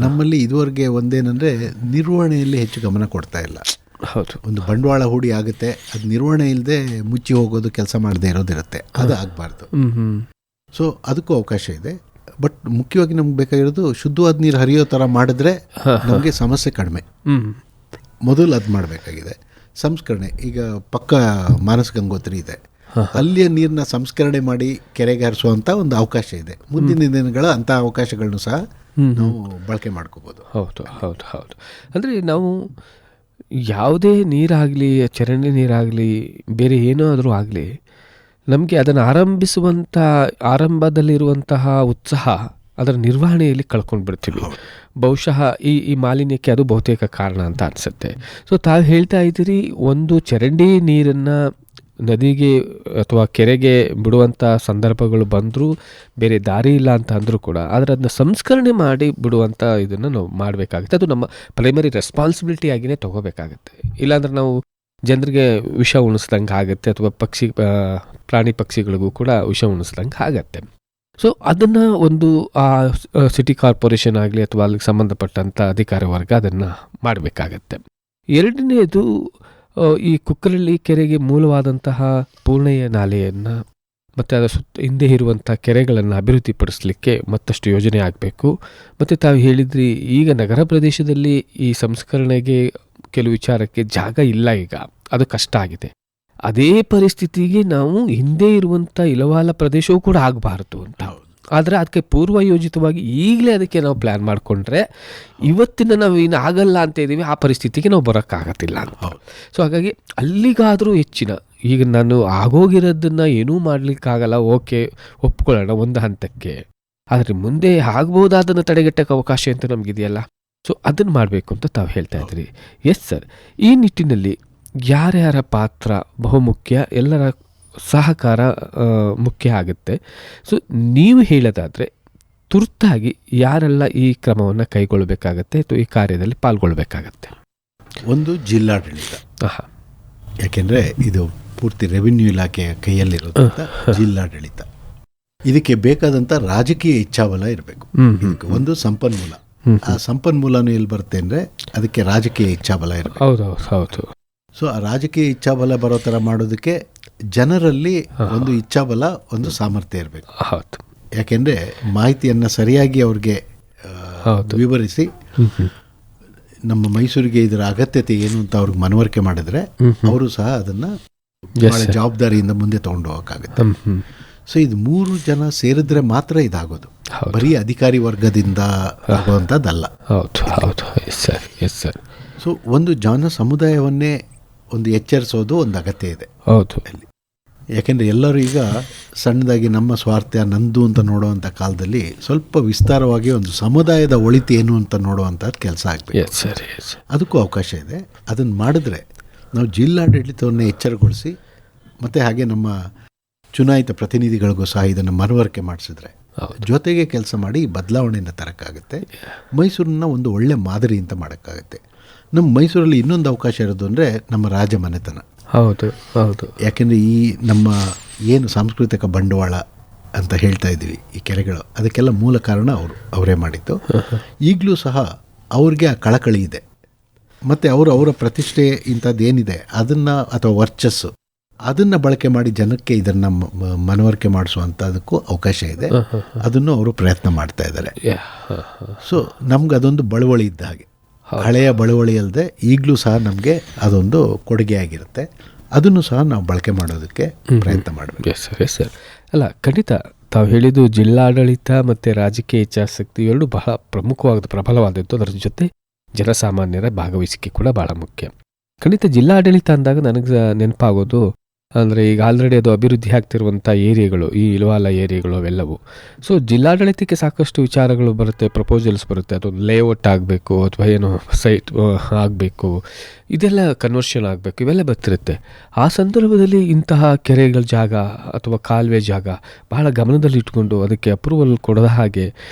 Speaker 2: ನಮ್ಮಲ್ಲಿ ಇದುವರೆಗೆ ಒಂದೇನೆಂದರೆ ನಿರ್ವಹಣೆಯಲ್ಲಿ ಹೆಚ್ಚು ಗಮನ ಕೊಡ್ತಾ ಇಲ್ಲ.
Speaker 1: ಹೌದು,
Speaker 2: ಒಂದು ಬಂಡವಾಳ ಹೂಡಿ ಆಗುತ್ತೆ, ಅದು ನಿರ್ವಹಣೆ ಇಲ್ಲದೆ ಮುಚ್ಚಿ ಹೋಗೋದು, ಕೆಲಸ ಮಾಡದೇ ಇರೋದಿರುತ್ತೆ. ಅದು ಆಗಬಾರ್ದು. ಸೊ ಅದಕ್ಕೂ ಅವಕಾಶ ಇದೆ. ಬಟ್ ಮುಖ್ಯವಾಗಿ ನಮ್ಗೆ ಬೇಕಾಗಿರೋದು ಶುದ್ಧವಾದ ನೀರು ಹರಿಯೋ ಥರ ಮಾಡಿದ್ರೆ ನಮಗೆ ಸಮಸ್ಯೆ ಕಡಿಮೆ. ಮೊದಲು ಅದು ಮಾಡಬೇಕಾಗಿದೆ. ಸಂಸ್ಕರಣೆ, ಈಗ ಪಕ್ಕ ಮಾನಸ ಗಂಗೋತ್ರಿ ಇದೆ, ಅಲ್ಲಿಯ ನೀರನ್ನ ಸಂಸ್ಕರಣೆ ಮಾಡಿ ಕೆರೆಗೆ ಹರಿಸುವಂಥ ಒಂದು ಅವಕಾಶ ಇದೆ. ಮುಂದಿನ ದಿನಗಳ ಅಂಥ ಅವಕಾಶಗಳನ್ನು ಸಹ ನಾವು ಬಳಕೆ ಮಾಡ್ಕೋಬೋದು.
Speaker 1: ಹೌದು ಹೌದು ಹೌದು. ಅಂದರೆ ನಾವು ಯಾವುದೇ ನೀರಾಗಲಿ, ಚರಂಡಿ ನೀರಾಗಲಿ, ಬೇರೆ ಏನೋ ಆದರೂ ಆಗಲಿ, ನಮಗೆ ಅದನ್ನು ಆರಂಭದಲ್ಲಿರುವಂತಹ ಉತ್ಸಾಹ ಅದರ ನಿರ್ವಹಣೆಯಲ್ಲಿ ಕಳ್ಕೊಂಡು ಬಿಡ್ತೀವಿ. ಬಹುಶಃ ಈ ಮಾಲಿನ್ಯಕ್ಕೆ ಅದು ಬಹುತೇಕ ಕಾರಣ ಅಂತ ಅನಿಸುತ್ತೆ. ಸೊ ತಾವು ಹೇಳ್ತಾ ಇದ್ದೀರಿ, ಒಂದು ಚರಂಡಿ ನೀರನ್ನು ನದಿಗೆ ಅಥವಾ ಕೆರೆಗೆ ಬಿಡುವಂಥ ಸಂದರ್ಭಗಳು ಬಂದರೂ, ಬೇರೆ ದಾರಿ ಇಲ್ಲ ಅಂತ ಅಂದರೂ ಕೂಡ, ಆದರೆ ಅದನ್ನ ಸಂಸ್ಕರಣೆ ಮಾಡಿ ಬಿಡುವಂಥ ಇದನ್ನು ನಾವು ಮಾಡಬೇಕಾಗುತ್ತೆ. ಅದು ನಮ್ಮ ಪ್ರೈಮರಿ ರೆಸ್ಪಾನ್ಸಿಬಿಲಿಟಿ ಆಗಿಯೇ ತೊಗೋಬೇಕಾಗತ್ತೆ. ಇಲ್ಲಾಂದ್ರೆ ನಾವು ಜನರಿಗೆ ವಿಷ ಉಣಿಸ್ದಂಗೆ ಆಗುತ್ತೆ, ಅಥವಾ ಪ್ರಾಣಿ ಪಕ್ಷಿಗಳಿಗೂ ಕೂಡ ವಿಷ ಉಣಿಸ್ದಂಗೆ ಆಗತ್ತೆ. ಸೊ ಅದನ್ನು ಒಂದು ಸಿಟಿ ಕಾರ್ಪೊರೇಷನ್ ಆಗಲಿ ಅಥವಾ ಅಲ್ಲಿಗೆ ಸಂಬಂಧಪಟ್ಟಂಥ ಅಧಿಕಾರಿ ವರ್ಗ ಅದನ್ನು ಮಾಡಬೇಕಾಗತ್ತೆ. ಎರಡನೇದು, ಈ ಕುಕ್ಕರಳ್ಳಿ ಕೆರೆಗೆ ಮೂಲವಾದಂತಹ ಪೂರ್ಣಯ್ಯ ನಾಲೆಯನ್ನು ಮತ್ತು ಅದರ ಹಿಂದೆ ಇರುವಂಥ ಕೆರೆಗಳನ್ನು ಅಭಿವೃದ್ಧಿಪಡಿಸಲಿಕ್ಕೆ ಮತ್ತಷ್ಟು ಯೋಜನೆ ಆಗಬೇಕು. ಮತ್ತು ತಾವು ಹೇಳಿದ್ರಿ, ಈಗ ನಗರ ಪ್ರದೇಶದಲ್ಲಿ ಈ ಸಂಸ್ಕರಣೆಗೆ ಕೆಲವು ವಿಚಾರಕ್ಕೆ ಜಾಗ ಇಲ್ಲ, ಈಗ ಅದು ಕಷ್ಟ ಆಗಿದೆ. ಅದೇ ಪರಿಸ್ಥಿತಿಗೆ ನಾವು ಹಿಂದೆ ಇರುವಂಥ ಇಲವಾಲ ಪ್ರದೇಶವೂ ಕೂಡ ಆಗಬಾರ್ದು ಅಂತ. ಆದರೆ ಅದಕ್ಕೆ ಪೂರ್ವಯೋಜಿತವಾಗಿ ಈಗಲೇ ಅದಕ್ಕೆ ನಾವು ಪ್ಲ್ಯಾನ್ ಮಾಡಿಕೊಂಡ್ರೆ ಇವತ್ತಿನ ನಾವು ಇನ್ನು ಆಗಲ್ಲ ಅಂತ ಇದ್ದೀವಿ, ಆ ಪರಿಸ್ಥಿತಿಗೆ ನಾವು ಬರೋಕ್ಕಾಗತ್ತಿಲ್ಲ ಅಂತ. ಸೊ ಹಾಗಾಗಿ ಅಲ್ಲಿಗಾದರೂ ಹೆಚ್ಚಿನ, ಈಗ ನಾನು ಆಗೋಗಿರೋದನ್ನು ಏನೂ ಮಾಡಲಿಕ್ಕಾಗಲ್ಲ, ಓಕೆ ಒಪ್ಕೊಳ್ಳೋಣ ಒಂದು ಹಂತಕ್ಕೆ, ಆದರೆ ಮುಂದೆ ಆಗ್ಬೋದಾದನ್ನು ತಡೆಗಟ್ಟಕ್ಕೆ ಅವಕಾಶ ಅಂತ ನಮಗಿದೆಯಲ್ಲ, ಸೊ ಅದನ್ನು ಮಾಡಬೇಕು ಅಂತ ತಾವು ಹೇಳ್ತಾ ಇದ್ರಿ. ಎಸ್ ಸರ್, ಈ ನಿಟ್ಟಿನಲ್ಲಿ ಯಾರ್ಯಾರ ಪಾತ್ರ ಬಹುಮುಖ್ಯ, ಎಲ್ಲರ ಸಹಕಾರ ಮುಖ್ಯ ಆಗುತ್ತೆ. ಸೊ ನೀವು ಹೇಳೋದಾದರೆ ತುರ್ತಾಗಿ ಯಾರೆಲ್ಲ ಈ ಕ್ರಮವನ್ನು ಕೈಗೊಳ್ಳಬೇಕಾಗತ್ತೆ ಅಥವಾ ಈ ಕಾರ್ಯದಲ್ಲಿ ಪಾಲ್ಗೊಳ್ಬೇಕಾಗತ್ತೆ?
Speaker 2: ಒಂದು ಜಿಲ್ಲಾಡಳಿತ, ಯಾಕೆಂದರೆ ಇದು ಪೂರ್ತಿ ರೆವಿನ್ಯೂ ಇಲಾಖೆಯ ಕೈಯಲ್ಲಿರೋದ್ರಿಂದ ಜಿಲ್ಲಾಡಳಿತ. ಇದಕ್ಕೆ ಬೇಕಾದಂಥ ರಾಜಕೀಯ ಇಚ್ಛಾಬಲ ಇರಬೇಕು. ಒಂದು ಸಂಪನ್ಮೂಲ, ಆ ಸಂಪನ್ಮೂಲನೂ ಎಲ್ಲಿ ಬರುತ್ತೆ ಅಂದರೆ ಅದಕ್ಕೆ ರಾಜಕೀಯ ಇಚ್ಛಾಬಲ ಇರಬೇಕು.
Speaker 1: ಹೌದು ಹೌದು.
Speaker 2: ಸೊ ಆ ರಾಜಕೀಯ ಇಚ್ಛಾಬಲ ಬರೋ ಥರ ಮಾಡೋದಕ್ಕೆ ಜನರಲ್ಲಿ ಒಂದು ಇಚ್ಛಾಬಲ, ಒಂದು ಸಾಮರ್ಥ್ಯ ಇರಬೇಕು.
Speaker 1: ಹೌದು.
Speaker 2: ಯಾಕೆಂದರೆ ಮಾಹಿತಿಯನ್ನು ಸರಿಯಾಗಿ ಅವ್ರಿಗೆ ವಿವರಿಸಿ ನಮ್ಮ ಮೈಸೂರಿಗೆ ಇದರ ಅಗತ್ಯತೆ ಏನು ಅಂತ ಅವ್ರಿಗೆ ಮನವರಿಕೆ ಮಾಡಿದ್ರೆ ಅವರು ಸಹ ಅದನ್ನು ಭಾಳ ಜವಾಬ್ದಾರಿಯಿಂದ ಮುಂದೆ ತಗೊಂಡು ಹೋಗೋಕ್ಕಾಗುತ್ತೆ. ಸೊ ಇದು 3 ಜನ ಸೇರಿದ್ರೆ ಮಾತ್ರ ಇದಾಗೋದು, ಬರೀ ಅಧಿಕಾರಿ ವರ್ಗದಿಂದ ಆಗುವಂಥದ್ದಲ್ಲ.
Speaker 1: ಹೌದು ಹೌದು. S sir, yes sir.
Speaker 2: So ಒಂದು ಜನ ಸಮುದಾಯವನ್ನೇ ಒಂದು ಎಚ್ಚರಿಸೋದು ಒಂದು ಅಗತ್ಯ ಇದೆ.
Speaker 1: ಹೌದು.
Speaker 2: ಯಾಕೆಂದರೆ ಎಲ್ಲರೂ ಈಗ ಸಣ್ಣದಾಗಿ ನಮ್ಮ ಸ್ವಾರ್ಥ ನಂದು ಅಂತ ನೋಡುವಂಥ ಕಾಲದಲ್ಲಿ ಸ್ವಲ್ಪ ವಿಸ್ತಾರವಾಗಿ ಒಂದು ಸಮುದಾಯದ ಒಳಿತು ಏನು ಅಂತ ನೋಡುವಂಥದ್ದು ಕೆಲಸ ಆಗಬೇಕು.
Speaker 1: Yes sir, yes.
Speaker 2: ಅದಕ್ಕೂ ಅವಕಾಶ ಇದೆ. ಅದನ್ನು ಮಾಡಿದ್ರೆ ನಾವು ಜಿಲ್ಲಾಡಳಿತವನ್ನು ಎಚ್ಚರಗೊಳಿಸಿ ಮತ್ತು ಹಾಗೆ ನಮ್ಮ ಚುನಾಯಿತ ಪ್ರತಿನಿಧಿಗಳಿಗೂ ಸಹ ಇದನ್ನು ಮನವರಿಕೆ ಮಾಡಿಸಿದ್ರೆ ಜೊತೆಗೆ ಕೆಲಸ ಮಾಡಿ ಬದಲಾವಣೆಯನ್ನು ತರೋಕ್ಕಾಗುತ್ತೆ. ಮೈಸೂರನ್ನ ಒಂದು ಒಳ್ಳೆ ಮಾದರಿ ಅಂತ ಮಾಡೋಕ್ಕಾಗುತ್ತೆ. ನಮ್ಮ ಮೈಸೂರಲ್ಲಿ ಇನ್ನೊಂದು ಅವಕಾಶ ಇರೋದು ಅಂದರೆ ನಮ್ಮ ರಾಜಮನೆತನ.
Speaker 1: ಹೌದು ಹೌದು.
Speaker 2: ಯಾಕೆಂದರೆ ಈ ನಮ್ಮ ಏನು ಸಾಂಸ್ಕೃತಿಕ ಬಂಡವಾಳ ಅಂತ ಹೇಳ್ತಾ ಇದ್ದೀವಿ, ಈ ಕೆರೆಗಳು, ಅದಕ್ಕೆಲ್ಲ ಮೂಲ ಕಾರಣ ಅವರೇ ಮಾಡಿದ್ದು. ಈಗಲೂ ಸಹ ಅವ್ರಿಗೆ ಆ ಕಳಕಳಿ ಇದೆ. ಮತ್ತು ಅವರ ಪ್ರತಿಷ್ಠೆ ಇಂಥದ್ದು ಏನಿದೆ ಅದನ್ನು ಅಥವಾ ವರ್ಚಸ್ಸು ಅದನ್ನು ಬಳಕೆ ಮಾಡಿ ಜನಕ್ಕೆ ಇದನ್ನು ಮನವರಿಕೆ ಮಾಡಿಸುವಂಥದ್ದಕ್ಕೂ ಅವಕಾಶ ಇದೆ. ಅದನ್ನು ಅವರು ಪ್ರಯತ್ನ ಮಾಡ್ತಾ ಇದ್ದಾರೆ. ಸೊ ನಮ್ಗೆ ಅದೊಂದು ಬಳುವಳಿ ಇದ್ದ ಹಾಗೆ, ಹಳೆಯ ಬಳುವಳಿ ಅಲ್ಲದೆ ಈಗಲೂ ಸಹ ನಮಗೆ ಅದೊಂದು ಕೊಡುಗೆ ಆಗಿರುತ್ತೆ. ಅದನ್ನು ಸಹ ನಾವು ಬಳಕೆ ಮಾಡೋದಕ್ಕೆ ಪ್ರಯತ್ನ ಮಾಡಬೇಕು.
Speaker 1: S sir, yes sir. ಅಲ್ಲ, ಖಂಡಿತ ತಾವು ಹೇಳಿದ್ದು ಜಿಲ್ಲಾಡಳಿತ ಮತ್ತು ರಾಜಕೀಯ ಇಚ್ಛಾಶಕ್ತಿ ಎರಡು ಬಹಳ ಪ್ರಮುಖವಾದ ಪ್ರಬಲವಾದದ್ದು. ಅದರ ಜೊತೆ ಜನಸಾಮಾನ್ಯರ ಭಾಗವಹಿಸಿಕೆ ಕೂಡ ಭಾಳ ಮುಖ್ಯ. ಖಂಡಿತ ಜಿಲ್ಲಾಡಳಿತ ಅಂದಾಗ ನನಗೆ ನೆನಪಾಗೋದು ಅಂದರೆ ಈಗ ಆಲ್ರೆಡಿ ಅದು ಅಭಿವೃದ್ಧಿ ಆಗ್ತಿರುವಂಥ ಏರಿಯಾಗಳು, ಈ ಇಲ್ವಾಲ ಏರಿಯಾಗಳು ಅವೆಲ್ಲವು. ಸೊ ಜಿಲ್ಲಾಡಳಿತಕ್ಕೆ ಸಾಕಷ್ಟು ವಿಚಾರಗಳು ಬರುತ್ತೆ, ಪ್ರಪೋಸಲ್ಸ್ ಬರುತ್ತೆ. ಅದೊಂದು ಲೇಔಟ್ ಆಗಬೇಕು ಅಥವಾ ಏನು ಸೈಟ್ ಆಗಬೇಕು, ಇದೆಲ್ಲ ಕನ್ವರ್ಷನ್ ಆಗಬೇಕು, ಇವೆಲ್ಲ ಬರ್ತಿರುತ್ತೆ. ಆ ಸಂದರ್ಭದಲ್ಲಿ ಇಂತಹ ಕೆರೆಗಳ ಜಾಗ ಅಥವಾ ಕಾಲುವೆ ಜಾಗ ಬಹಳ ಗಮನದಲ್ಲಿ ಇಟ್ಕೊಂಡು ಅದಕ್ಕೆ ಅಪ್ರೂವಲ್ ಕೊಡದ ಹಾಗೆ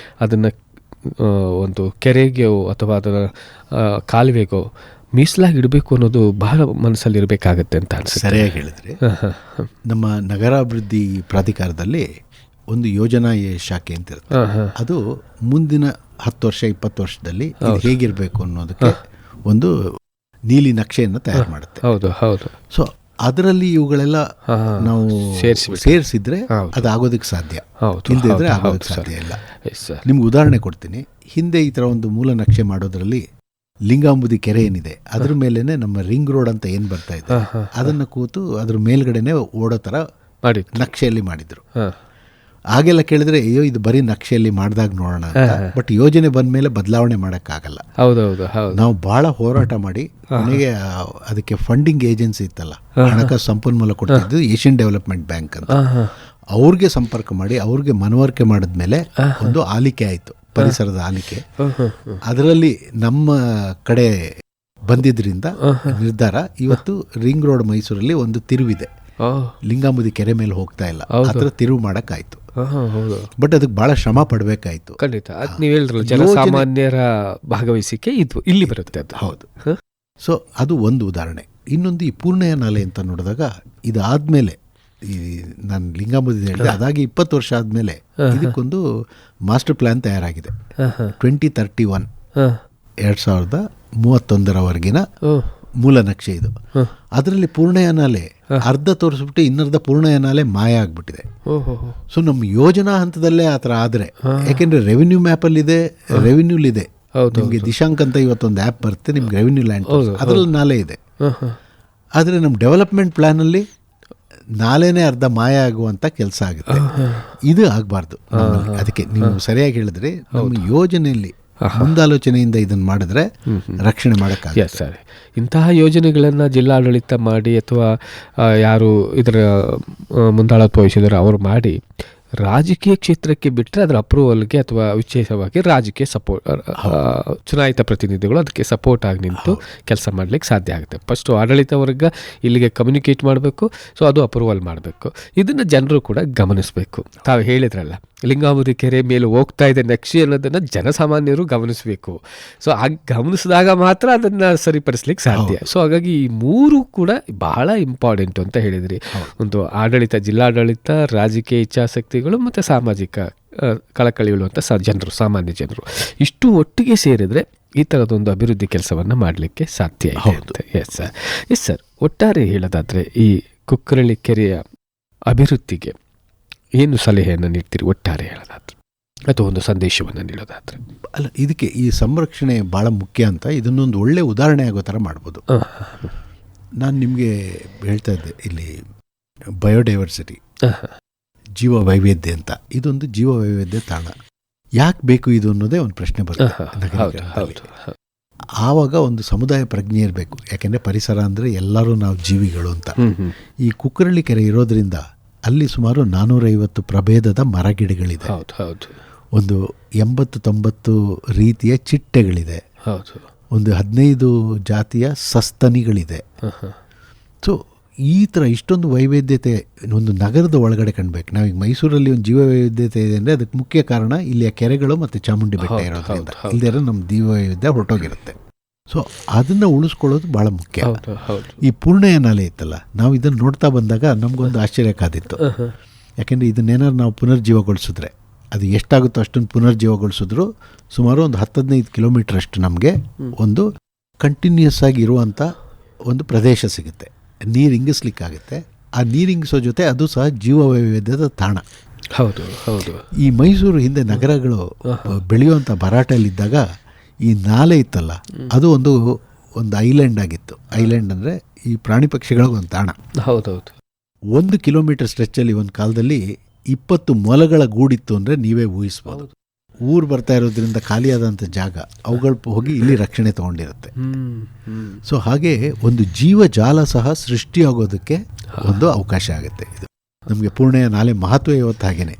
Speaker 1: ಅದನ್ನು ಒಂದು ಕೆರೆಗೋ ಅಥವಾ ಅದರ ಕಾಲುವೆಗೋ ಮೀಸಲಾಗಿ ಇಡಬೇಕು ಅನ್ನೋದು ಬಹಳ ಮನಸ್ಸಲ್ಲಿ ಇರಬೇಕಾಗತ್ತೆ ಅಂತ ಅನ್ಸುತ್ತೆ.
Speaker 2: ಸರಿಯಾಗಿ ಹೇಳಿದ್ರಿ. ನಮ್ಮ ನಗರಾಭಿವೃದ್ಧಿ ಪ್ರಾಧಿಕಾರದಲ್ಲಿ ಒಂದು ಯೋಜನಾ ಶಾಖೆ ಅಂತ ಇರುತ್ತೆ. ಅದು ಮುಂದಿನ 10 ವರ್ಷ 20 ವರ್ಷದಲ್ಲಿ ಇದು ಹೇಗಿರಬೇಕು ಅನ್ನೋದಕ್ಕೆ ಒಂದು ನೀಲಿ ನಕ್ಷೆಯನ್ನು ತಯಾರು ಮಾಡುತ್ತೆ.
Speaker 1: ಹೌದು ಹೌದು.
Speaker 2: ಸೊ ಅದರಲ್ಲಿ ಇವುಗಳೆಲ್ಲ ನಾವು ಸೇರಿಸಿದ್ರೆ ಅದು ಆಗೋದಕ್ಕೆ ಸಾಧ್ಯ, ಇಲ್ಲದಿದ್ರೆ ಆಗೋದಕ್ಕೆ ಸಾಧ್ಯ ಇಲ್ಲ. ನಿಮ್ಗೆ ಉದಾಹರಣೆ ಕೊಡ್ತೀನಿ. ಹಿಂದೆ ಈ ಥರ ಒಂದು ಮೂಲ ನಕ್ಷೆ ಮಾಡೋದ್ರಲ್ಲಿ ಲಿಂಗಾಂಬುದಿ ಕೆರೆ ಏನಿದೆ ಅದ್ರ ಮೇಲೇನೆ ನಮ್ಮ ರಿಂಗ್ ರೋಡ್ ಅಂತ ಏನು ಬರ್ತಾ ಇದೆ ಅದನ್ನು ಕೂತು ಅದ್ರ ಮೇಲ್ಗಡೆನೆ ಓಡೋ ಥರ ನಕ್ಷೆಯಲ್ಲಿ ಮಾಡಿದ್ರು. ಆಗೆಲ್ಲ ಕೇಳಿದ್ರೆ ಅಯ್ಯೋ ಇದು ಬರೀ ನಕ್ಷೆಯಲ್ಲಿ ಮಾಡಿದಾಗ ನೋಡೋಣ ಅಂತ. ಬಟ್ ಯೋಜನೆ ಬಂದ ಮೇಲೆ ಬದಲಾವಣೆ ಮಾಡೋಕ್ಕಾಗಲ್ಲ.
Speaker 1: ಹೌದೌದು.
Speaker 2: ನಾವು ಭಾಳ ಹೋರಾಟ ಮಾಡಿ ಕೊನೆಗೆ ಅದಕ್ಕೆ ಫಂಡಿಂಗ್ ಏಜೆನ್ಸಿ ಇತ್ತಲ್ಲ, ಹಣಕಾಸು ಸಂಪನ್ಮೂಲ ಕೊಡ್ತಿದ್ದು ಏಷ್ಯನ್ ಡೆವಲಪ್ಮೆಂಟ್ ಬ್ಯಾಂಕ್ ಅಂತ, ಅವ್ರಿಗೆ ಸಂಪರ್ಕ ಮಾಡಿ ಅವ್ರಿಗೆ ಮನವರಿಕೆ ಮಾಡಿದ್ಮೇಲೆ ಒಂದು ಆಲಿಕೆ ಆಯಿತು, ಪರಿಸರದ ಆಲಿಕೆ. ಅದರಲ್ಲಿ ನಮ್ಮ ಕಡೆ ಬಂದಿದ್ರಿಂದ ನಿರ್ಧಾರ ಇವತ್ತು ರಿಂಗ್ ರೋಡ್ ಮೈಸೂರಲ್ಲಿ ಒಂದು ತಿರುವಿದೆ, ಲಿಂಗಾಂಬುದಿ ಕೆರೆ ಮೇಲೆ ಹೋಗ್ತಾ ಇಲ್ಲ, ಆ ಥರ ತಿರುವು ಮಾಡೋಕ್ಕಾಯ್ತು. ಬಟ್ ಅದಕ್ಕೆ ಭಾಳ ಶ್ರಮ ಪಡಬೇಕಾಯ್ತು.
Speaker 1: ಖಂಡಿತ ನೀವು ಹೇಳಿದ್ರಲ್ಲ, ಜನಸಾಮಾನ್ಯರ ಭಾಗವಹಿಸಿಕೆ ಇದು ಇಲ್ಲಿ ಬರುತ್ತೆ. ಅದು
Speaker 2: ಹೌದು. ಸೊ ಅದು ಒಂದು ಉದಾಹರಣೆ. ಇನ್ನೊಂದು ಈ ಪೂರ್ಣಯ್ಯ ನಾಲೆ ಅಂತ ನೋಡಿದಾಗ ಇದಾದ್ಮೇಲೆ ಈ ನಾನು ಲಿಂಗಾಂಬುದಿ ಹೇಳಿದೆ, ಅದಾಗಿ 20 ವರ್ಷ ಆದಮೇಲೆ ಇದಕ್ಕೊಂದು ಮಾಸ್ಟರ್ ಪ್ಲ್ಯಾನ್ ತಯಾರಾಗಿದೆ. 2031 2031 ಮೂಲ ನಕ್ಷೆ ಇದು. ಅದರಲ್ಲಿ ಪೂರ್ಣಯ್ಯ ನಾಲೆ ಅರ್ಧ ತೋರಿಸ್ಬಿಟ್ಟು ಇನ್ನರ್ಧ ಪೂರ್ಣಯ್ಯ ನಾಲೆ ಮಾಯ ಆಗ್ಬಿಟ್ಟಿದೆ. ಸೊ ನಮ್ಮ ಯೋಜನಾ ಹಂತದಲ್ಲೇ ಆ ಥರ ಆದರೆ, ಯಾಕೆಂದರೆ ರೆವಿನ್ಯೂ ಮ್ಯಾಪಲ್ಲಿದೆ, ರೆವಿನ್ಯೂಲಿದೆ. ನಿಮಗೆ ದಿಶಾಂಕ್ ಅಂತ ಇವತ್ತೊಂದು ಆ್ಯಪ್ ಬರುತ್ತೆ, ನಿಮ್ಗೆ ರೆವಿನ್ಯೂ ಲ್ಯಾಂಡ್, ಅದರಲ್ಲಿ ನಾಲೆ ಇದೆ. ಆದರೆ ನಮ್ಮ ಡೆವಲಪ್ಮೆಂಟ್ ಪ್ಲ್ಯಾನಲ್ಲಿ ನಾಲೆನೇ ಅರ್ಧ ಮಾಯ ಆಗುವಂಥ ಕೆಲಸ ಆಗುತ್ತೆ. ಇದು ಆಗಬಾರ್ದು. ಅದಕ್ಕೆ ನೀವು ಸರಿಯಾಗಿ ಹೇಳಿದ್ರಿ, ನಮ್ಮ ಯೋಜನೆಯಲ್ಲಿ ಮುಂದಾಲೋಚನೆಯಿಂದ ಇದನ್ನು ಮಾಡಿದ್ರೆ ರಕ್ಷಣೆ ಮಾಡೋಕ್ಕಾಗುತ್ತೆ.
Speaker 1: ಸರಿ, ಇಂತಹ ಯೋಜನೆಗಳನ್ನು ಜಿಲ್ಲಾಡಳಿತ ಮಾಡಿ ಅಥವಾ ಯಾರು ಇದರ ಮುಂದಾಳತ್ವ ವಹಿಸಿದರೆ ಅವರು ಮಾಡಿ ರಾಜಕೀಯ ಕ್ಷೇತ್ರಕ್ಕೆ ಬಿಟ್ಟರೆ ಅದರ ಅಪ್ರೂವಲ್ಗೆ ಅಥವಾ ವಿಶೇಷವಾಗಿ ರಾಜಕೀಯ ಸಪೋರ್ಟ್, ಚುನಾಯಿತ ಪ್ರತಿನಿಧಿಗಳು ಅದಕ್ಕೆ ಸಪೋರ್ಟ್ ಆಗಿ ನಿಂತು ಕೆಲಸ ಮಾಡಲಿಕ್ಕೆ ಸಾಧ್ಯ ಆಗುತ್ತೆ. ಫಸ್ಟು ಆಡಳಿತ ವರ್ಗ ಇಲ್ಲಿಗೆ ಕಮ್ಯುನಿಕೇಟ್ ಮಾಡಬೇಕು, ಸೊ ಅದು ಅಪ್ರೂವಲ್ ಮಾಡಬೇಕು. ಇದನ್ನು ಜನರು ಕೂಡ ಗಮನಿಸಬೇಕು. ತಾವು ಹೇಳಿದ್ರಲ್ಲ, ಲಿಂಗಾಂಬುದಿ ಕೆರೆ ಮೇಲೆ ಹೋಗ್ತಾ ಇದೆ ನಕ್ಷೆ ಅನ್ನೋದನ್ನು ಜನಸಾಮಾನ್ಯರು ಗಮನಿಸಬೇಕು. ಸೊ ಹಾಗೆ ಗಮನಿಸಿದಾಗ ಮಾತ್ರ ಅದನ್ನು ಸರಿಪಡಿಸ್ಲಿಕ್ಕೆ ಸಾಧ್ಯ. ಸೊ ಹಾಗಾಗಿ ಈ ಮೂರು ಕೂಡ ಬಹಳ ಇಂಪಾರ್ಟೆಂಟು ಅಂತ ಹೇಳಿದ್ರಿ. ಒಂದು ಆಡಳಿತ, ಜಿಲ್ಲಾಡಳಿತ, ರಾಜಕೀಯ ಇಚ್ಛಾಶಕ್ತಿಗಳು ಮತ್ತು ಸಾಮಾಜಿಕ ಕಳಕಳಿಯುವಂಥ ಜನರು, ಸಾಮಾನ್ಯ ಜನರು, ಇಷ್ಟು ಒಟ್ಟಿಗೆ ಸೇರಿದರೆ ಈ ಥರದೊಂದು ಅಭಿವೃದ್ಧಿ ಕೆಲಸವನ್ನು ಮಾಡಲಿಕ್ಕೆ ಸಾಧ್ಯ ಇದೆ. S sir, yes sir. ಒಟ್ಟಾರೆ ಹೇಳೋದಾದರೆ ಈ ಕುಕ್ಕರಳ್ಳಿ ಕೆರೆಯ ಅಭಿವೃದ್ಧಿಗೆ ಏನು ಸಲಹೆಯನ್ನು ನೀಡ್ತೀರಿ, ಒಟ್ಟಾರೆ ಹೇಳೋದಾದ್ರೆ, ಅಥವಾ ಒಂದು ಸಂದೇಶವನ್ನು ನೀಡೋದಾದ್ರೆ?
Speaker 2: ಅಲ್ಲ, ಇದಕ್ಕೆ ಈ ಸಂರಕ್ಷಣೆ ಭಾಳ ಮುಖ್ಯ ಅಂತ ಇದನ್ನೊಂದು ಒಳ್ಳೆ ಉದಾಹರಣೆ ಆಗೋ ಥರ ಮಾಡ್ಬೋದು. ನಾನು ನಿಮಗೆ ಹೇಳ್ತಾ ಇದ್ದೆ, ಇಲ್ಲಿ ಬಯೋಡೈವರ್ಸಿಟಿ, ಜೀವ ವೈವಿಧ್ಯ ಅಂತ, ಇದೊಂದು ಜೀವ ವೈವಿಧ್ಯ ತಾಣ. ಯಾಕೆ ಬೇಕು ಇದು ಅನ್ನೋದೇ ಒಂದು ಪ್ರಶ್ನೆ ಬರುತ್ತೆ. ಆವಾಗ ಒಂದು ಸಮುದಾಯ ಪ್ರಜ್ಞೆ ಇರಬೇಕು. ಯಾಕೆಂದರೆ ಪರಿಸರ ಅಂದರೆ ಎಲ್ಲರೂ ನಾವು ಜೀವಿಗಳು ಅಂತ. ಈ ಕುಕ್ಕರಳ್ಳಿ ಕೆರೆ ಇರೋದ್ರಿಂದ ಅಲ್ಲಿ ಸುಮಾರು 450 ಪ್ರಭೇದದ ಮರಗಿಡಗಳಿದೆ. ಒಂದು 80-90 ರೀತಿಯ ಚಿಟ್ಟೆಗಳಿದೆ. ಒಂದು 15 ಜಾತಿಯ ಸಸ್ತನಿಗಳಿದೆ. ಸೊ ಈ ಥರ ಇಷ್ಟೊಂದು ವೈವಿಧ್ಯತೆ ಒಂದು ನಗರದ ಒಳಗಡೆ ಕಾಣಬೇಕು. ನಾವೀಗ ಮೈಸೂರಲ್ಲಿ ಒಂದು ಜೀವ ವೈವಿಧ್ಯತೆ ಇದೆ ಅಂದರೆ ಅದಕ್ಕೆ ಮುಖ್ಯ ಕಾರಣ ಇಲ್ಲಿಯ ಕೆರೆಗಳು ಮತ್ತು ಚಾಮುಂಡಿ ಬೆಟ್ಟ ಇರೋದ್ರಿಂದ. ಇಲ್ಲದೇ ನಮ್ಮ ಜೀವ ವೈವಿಧ್ಯ ಹೊರಟೋಗಿರುತ್ತೆ. ಸೊ ಅದನ್ನು ಉಳಿಸ್ಕೊಳ್ಳೋದು ಭಾಳ ಮುಖ್ಯ. ಈ ಪೂರ್ಣಯ್ಯ ನಾಲೆ ಇತ್ತಲ್ಲ, ನಾವು ಇದನ್ನು ನೋಡ್ತಾ ಬಂದಾಗ ನಮಗೊಂದು ಆಶ್ಚರ್ಯ ಕಾದಿತ್ತು. ಯಾಕೆಂದರೆ ಇದನ್ನೇನಾದ್ರು ನಾವು ಪುನರ್ಜೀವಗೊಳಿಸಿದ್ರೆ, ಅದು ಎಷ್ಟಾಗುತ್ತೋ ಅಷ್ಟೊಂದು ಪುನರ್ಜೀವಗೊಳಿಸಿದ್ರು ಸುಮಾರು ಒಂದು 10-15 ಕಿಲೋಮೀಟರ್ ಅಷ್ಟು ನಮಗೆ ಒಂದು ಕಂಟಿನ್ಯೂಸ್ ಆಗಿ ಇರುವಂಥ ಒಂದು ಪ್ರದೇಶ ಸಿಗುತ್ತೆ. ನೀರು ಇಂಗಿಸ್ಲಿಕ್ಕಾಗುತ್ತೆ. ಆ ನೀರು ಇಂಗಿಸೋ ಜೊತೆ ಅದು ಸಹ ಜೀವ ವೈವಿಧ್ಯದ ತಾಣ. ಈ ಮೈಸೂರು ಹಿಂದೆ ನಗರಗಳು ಬೆಳೆಯುವಂಥ ಭರಾಟೆಯಲ್ಲಿದ್ದಾಗ ಈ ನಾಲೆ ಇತ್ತಲ್ಲ, ಅದು ಒಂದು ಐಲ್ಯಾಂಡ್ ಆಗಿತ್ತು. ಐಲ್ಯಾಂಡ್ ಅಂದರೆ ಈ ಪ್ರಾಣಿ ಪಕ್ಷಿಗಳಿಗೊಂದು ತಾಣ. 1 ಕಿಲೋಮೀಟರ್ ಸ್ಟ್ರೆಚ್ಚಲ್ಲಿ ಒಂದು ಕಾಲದಲ್ಲಿ 20 ಮೊಲಗಳ ಗೂಡಿತ್ತು ಅಂದರೆ ನೀವೇ ಊಹಿಸ್ಬೋದು. ಊರು ಬರ್ತಾ ಇರೋದ್ರಿಂದ ಖಾಲಿಯಾದಂಥ ಜಾಗ ಅವುಗಳು ಹೋಗಿ ಇಲ್ಲಿ ರಕ್ಷಣೆ ತೊಗೊಂಡಿರುತ್ತೆ. ಸೊ ಹಾಗೆ ಒಂದು ಜೀವಜಾಲ ಸಹ ಸೃಷ್ಟಿಯಾಗೋದಕ್ಕೆ ಒಂದು ಅವಕಾಶ ಆಗುತ್ತೆ. ಇದು ನಮಗೆ ಪೂರ್ಣಯ್ಯ ನಾಲೆ ಮಹತ್ವ ಇವತ್ತು ಹಾಗೇನೆ.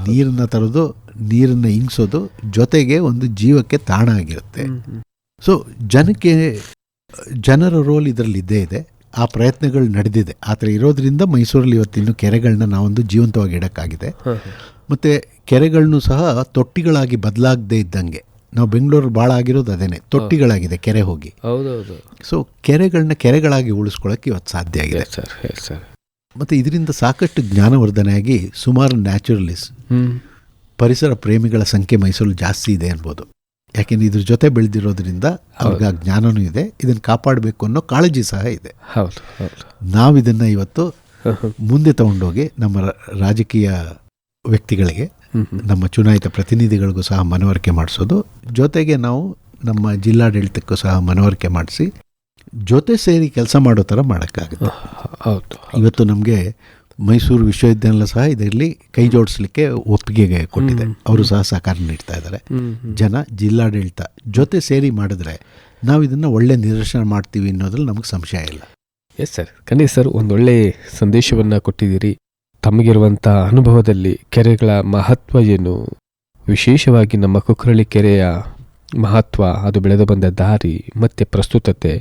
Speaker 2: ನೀರನ್ನು ತರೋದು, ನೀರನ್ನು ಇಂಗಿಸೋದು, ಜೊತೆಗೆ ಒಂದು ಜೀವಕ್ಕೆ ತಾಣ ಆಗಿರುತ್ತೆ. ಸೊ ಜನರ ರೋಲ್ ಇದರಲ್ಲಿ ಇದ್ದೇ ಇದೆ. ಆ ಪ್ರಯತ್ನಗಳು ನಡೆದಿದೆ. ಆ ಥರ ಇರೋದ್ರಿಂದ ಮೈಸೂರಲ್ಲಿ ಇವತ್ತಿನ್ನು ಕೆರೆಗಳನ್ನ ನಾವೊಂದು ಜೀವಂತವಾಗಿ ಇಡೋಕ್ಕಾಗಿದೆ. ಮತ್ತು ಕೆರೆಗಳನ್ನು ಸಹ ತೊಟ್ಟಿಗಳಾಗಿ ಬದಲಾಗದೇ ಇದ್ದಂಗೆ, ನಾವು ಬೆಂಗಳೂರು ಭಾಳ ಆಗಿರೋದು ಅದೇನೆ, ತೊಟ್ಟಿಗಳಾಗಿದೆ ಕೆರೆ ಹೋಗಿ. ಸೊ ಕೆರೆಗಳನ್ನ ಕೆರೆಗಳಾಗಿ ಉಳಿಸ್ಕೊಳ್ಳೋಕ್ಕೆ ಇವತ್ತು ಸಾಧ್ಯ ಆಗಿದೆ. ಮತ್ತು ಇದರಿಂದ ಸಾಕಷ್ಟು ಜ್ಞಾನವರ್ಧನೆಯಾಗಿ ಸುಮಾರು ನ್ಯಾಚುರಲಿಸ್ಟ್, ಪರಿಸರ ಪ್ರೇಮಿಗಳ ಸಂಖ್ಯೆ ಮೈಸೂರಲ್ಲಿ ಜಾಸ್ತಿ ಇದೆ ಅನ್ಬೋದು. ಯಾಕೆಂದರೆ ಇದ್ರ ಜೊತೆ ಬೆಳೆದಿರೋದ್ರಿಂದ ಅವ್ರಿಗೆ ಆ ಜ್ಞಾನವೂ ಇದೆ, ಇದನ್ನು ಕಾಪಾಡಬೇಕು ಅನ್ನೋ ಕಾಳಜಿ ಸಹ ಇದೆ. ನಾವು ಇದನ್ನು ಇವತ್ತು ಮುಂದೆ ತಗೊಂಡೋಗಿ ನಮ್ಮ ರಾಜಕೀಯ ವ್ಯಕ್ತಿಗಳಿಗೆ, ನಮ್ಮ ಚುನಾಯಿತ ಪ್ರತಿನಿಧಿಗಳಿಗೂ ಸಹ ಮನವರಿಕೆ ಮಾಡಿಸೋದು, ಜೊತೆಗೆ ನಾವು ನಮ್ಮ ಜಿಲ್ಲಾಡಳಿತಕ್ಕೂ ಸಹ ಮನವರಿಕೆ ಮಾಡಿಸಿ ಜೊತೆ ಸೇರಿ ಕೆಲಸ ಮಾಡೋ ಥರ ಮಾಡೋಕ್ಕಾಗುತ್ತೆ. ಇವತ್ತು ನಮಗೆ ಮೈಸೂರು ವಿಶ್ವವಿದ್ಯಾನಿಲಯ ಸಹ ಇದರಲ್ಲಿ ಕೈ ಜೋಡಿಸ್ಲಿಕ್ಕೆ ಒಪ್ಪಿಗೆ ಕೊಟ್ಟಿದೆ. ಅವರು ಸಹ ಸಹಕಾರ ನೀಡ್ತಾ ಇದ್ದಾರೆ. ಜಿಲ್ಲಾಡಳಿತ ಜೊತೆ ಸೇರಿ ಮಾಡಿದ್ರೆ ನಾವು ಇದನ್ನು ಒಳ್ಳೆ ನಿದರ್ಶನ ಮಾಡ್ತೀವಿ ಅನ್ನೋದ್ರಲ್ಲಿ ನಮಗೆ ಸಂಶಯ ಇಲ್ಲ.
Speaker 1: ಎಸ್ ಸರ್, ಖಂಡಿತ ಸರ್, ಒಂದೊಳ್ಳೆ ಸಂದೇಶವನ್ನು ಕೊಟ್ಟಿದ್ದೀರಿ. ತಮಗಿರುವಂಥ ಅನುಭವದಲ್ಲಿ ಕೆರೆಗಳ ಮಹತ್ವ ಏನು, ವಿಶೇಷವಾಗಿ ನಮ್ಮ ಕುಕ್ಕರಳ್ಳಿ ಕೆರೆಯ ಮಹತ್ವ, ಅದು ಬೆಳೆದು ಬಂದ ದಾರಿ ಮತ್ತು ಪ್ರಸ್ತುತತೆ,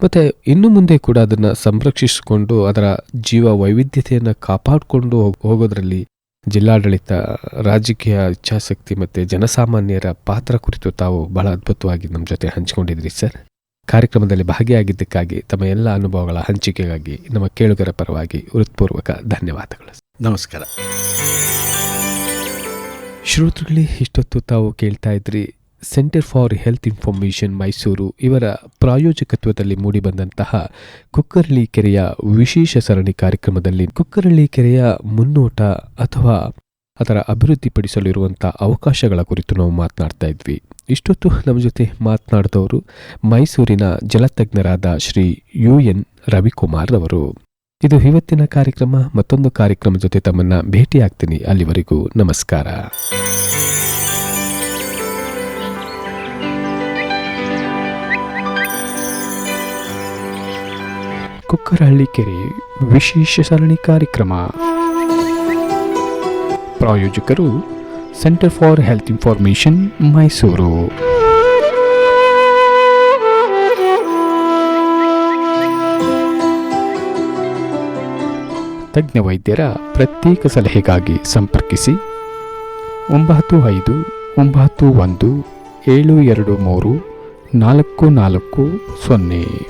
Speaker 1: ಮತ್ತು ಇನ್ನು ಮುಂದೆ ಕೂಡ ಅದನ್ನು ಸಂರಕ್ಷಿಸಿಕೊಂಡು ಅದರ ಜೀವ ವೈವಿಧ್ಯತೆಯನ್ನು ಕಾಪಾಡಿಕೊಂಡು ಹೋಗೋದ್ರಲ್ಲಿ ಜಿಲ್ಲಾಡಳಿತ, ರಾಜಕೀಯ ಇಚ್ಛಾಶಕ್ತಿ ಮತ್ತು ಜನಸಾಮಾನ್ಯರ ಪಾತ್ರ ಕುರಿತು ತಾವು ಬಹಳ ಅದ್ಭುತವಾಗಿ ನಮ್ಮ ಜೊತೆ ಹಂಚಿಕೊಂಡಿದ್ರಿ ಸರ್. ಕಾರ್ಯಕ್ರಮದಲ್ಲಿ ಭಾಗಿಯಾಗಿದ್ದಕ್ಕಾಗಿ, ತಮ್ಮ ಎಲ್ಲ ಅನುಭವಗಳ ಹಂಚಿಕೆಗಾಗಿ ನಮ್ಮ ಕೇಳುಗರ ಪರವಾಗಿ ಹೃತ್ಪೂರ್ವಕ ಧನ್ಯವಾದಗಳು.
Speaker 2: ನಮಸ್ಕಾರ.
Speaker 1: ಶ್ರೋತೃಗಳೇ, ಇಷ್ಟೊತ್ತು ತಾವು ಕೇಳ್ತಾ ಇದ್ರಿ centre for health information Mysuru ಇವರ ಪ್ರಾಯೋಜಕತ್ವದಲ್ಲಿ ಮೂಡಿಬಂದಂತಹ ಕುಕ್ಕರಳ್ಳಿ ಕೆರೆಯ ವಿಶೇಷ ಸರಣಿ ಕಾರ್ಯಕ್ರಮದಲ್ಲಿ ಕುಕ್ಕರಳ್ಳಿ ಕೆರೆಯ ಮುನ್ನೋಟ ಅಥವಾ ಅದರ ಅಭಿವೃದ್ಧಿಪಡಿಸಲಿರುವಂಥ ಅವಕಾಶಗಳ ಕುರಿತು ನಾವು ಮಾತನಾಡ್ತಾ ಇದ್ವಿ. ಇಷ್ಟೊತ್ತು ನಮ್ಮ ಜೊತೆ ಮಾತನಾಡಿದವರು ಮೈಸೂರಿನ ಜಲತಜ್ಞರಾದ ಶ್ರೀ UN ರವಿಕುಮಾರ್ ಅವರು. ಇದು ಇವತ್ತಿನ ಕಾರ್ಯಕ್ರಮ. ಮತ್ತೊಂದು ಕಾರ್ಯಕ್ರಮ ಜೊತೆ ತಮ್ಮನ್ನು ಭೇಟಿಯಾಗ್ತೀನಿ. ಅಲ್ಲಿವರೆಗೂ ನಮಸ್ಕಾರ.
Speaker 3: ಕುಕ್ಕರಹಳ್ಳಿ ಕೆರೆ ವಿಶೇಷ ಸರಣಿ ಕಾರ್ಯಕ್ರಮ. ಪ್ರಾಯೋಜಕರು centre for health information Mysuru. ತಜ್ಞ ವೈದ್ಯರ ಪ್ರತ್ಯೇಕ ಸಲಹೆಗಾಗಿ ಸಂಪರ್ಕಿಸಿ 9591 723 4440.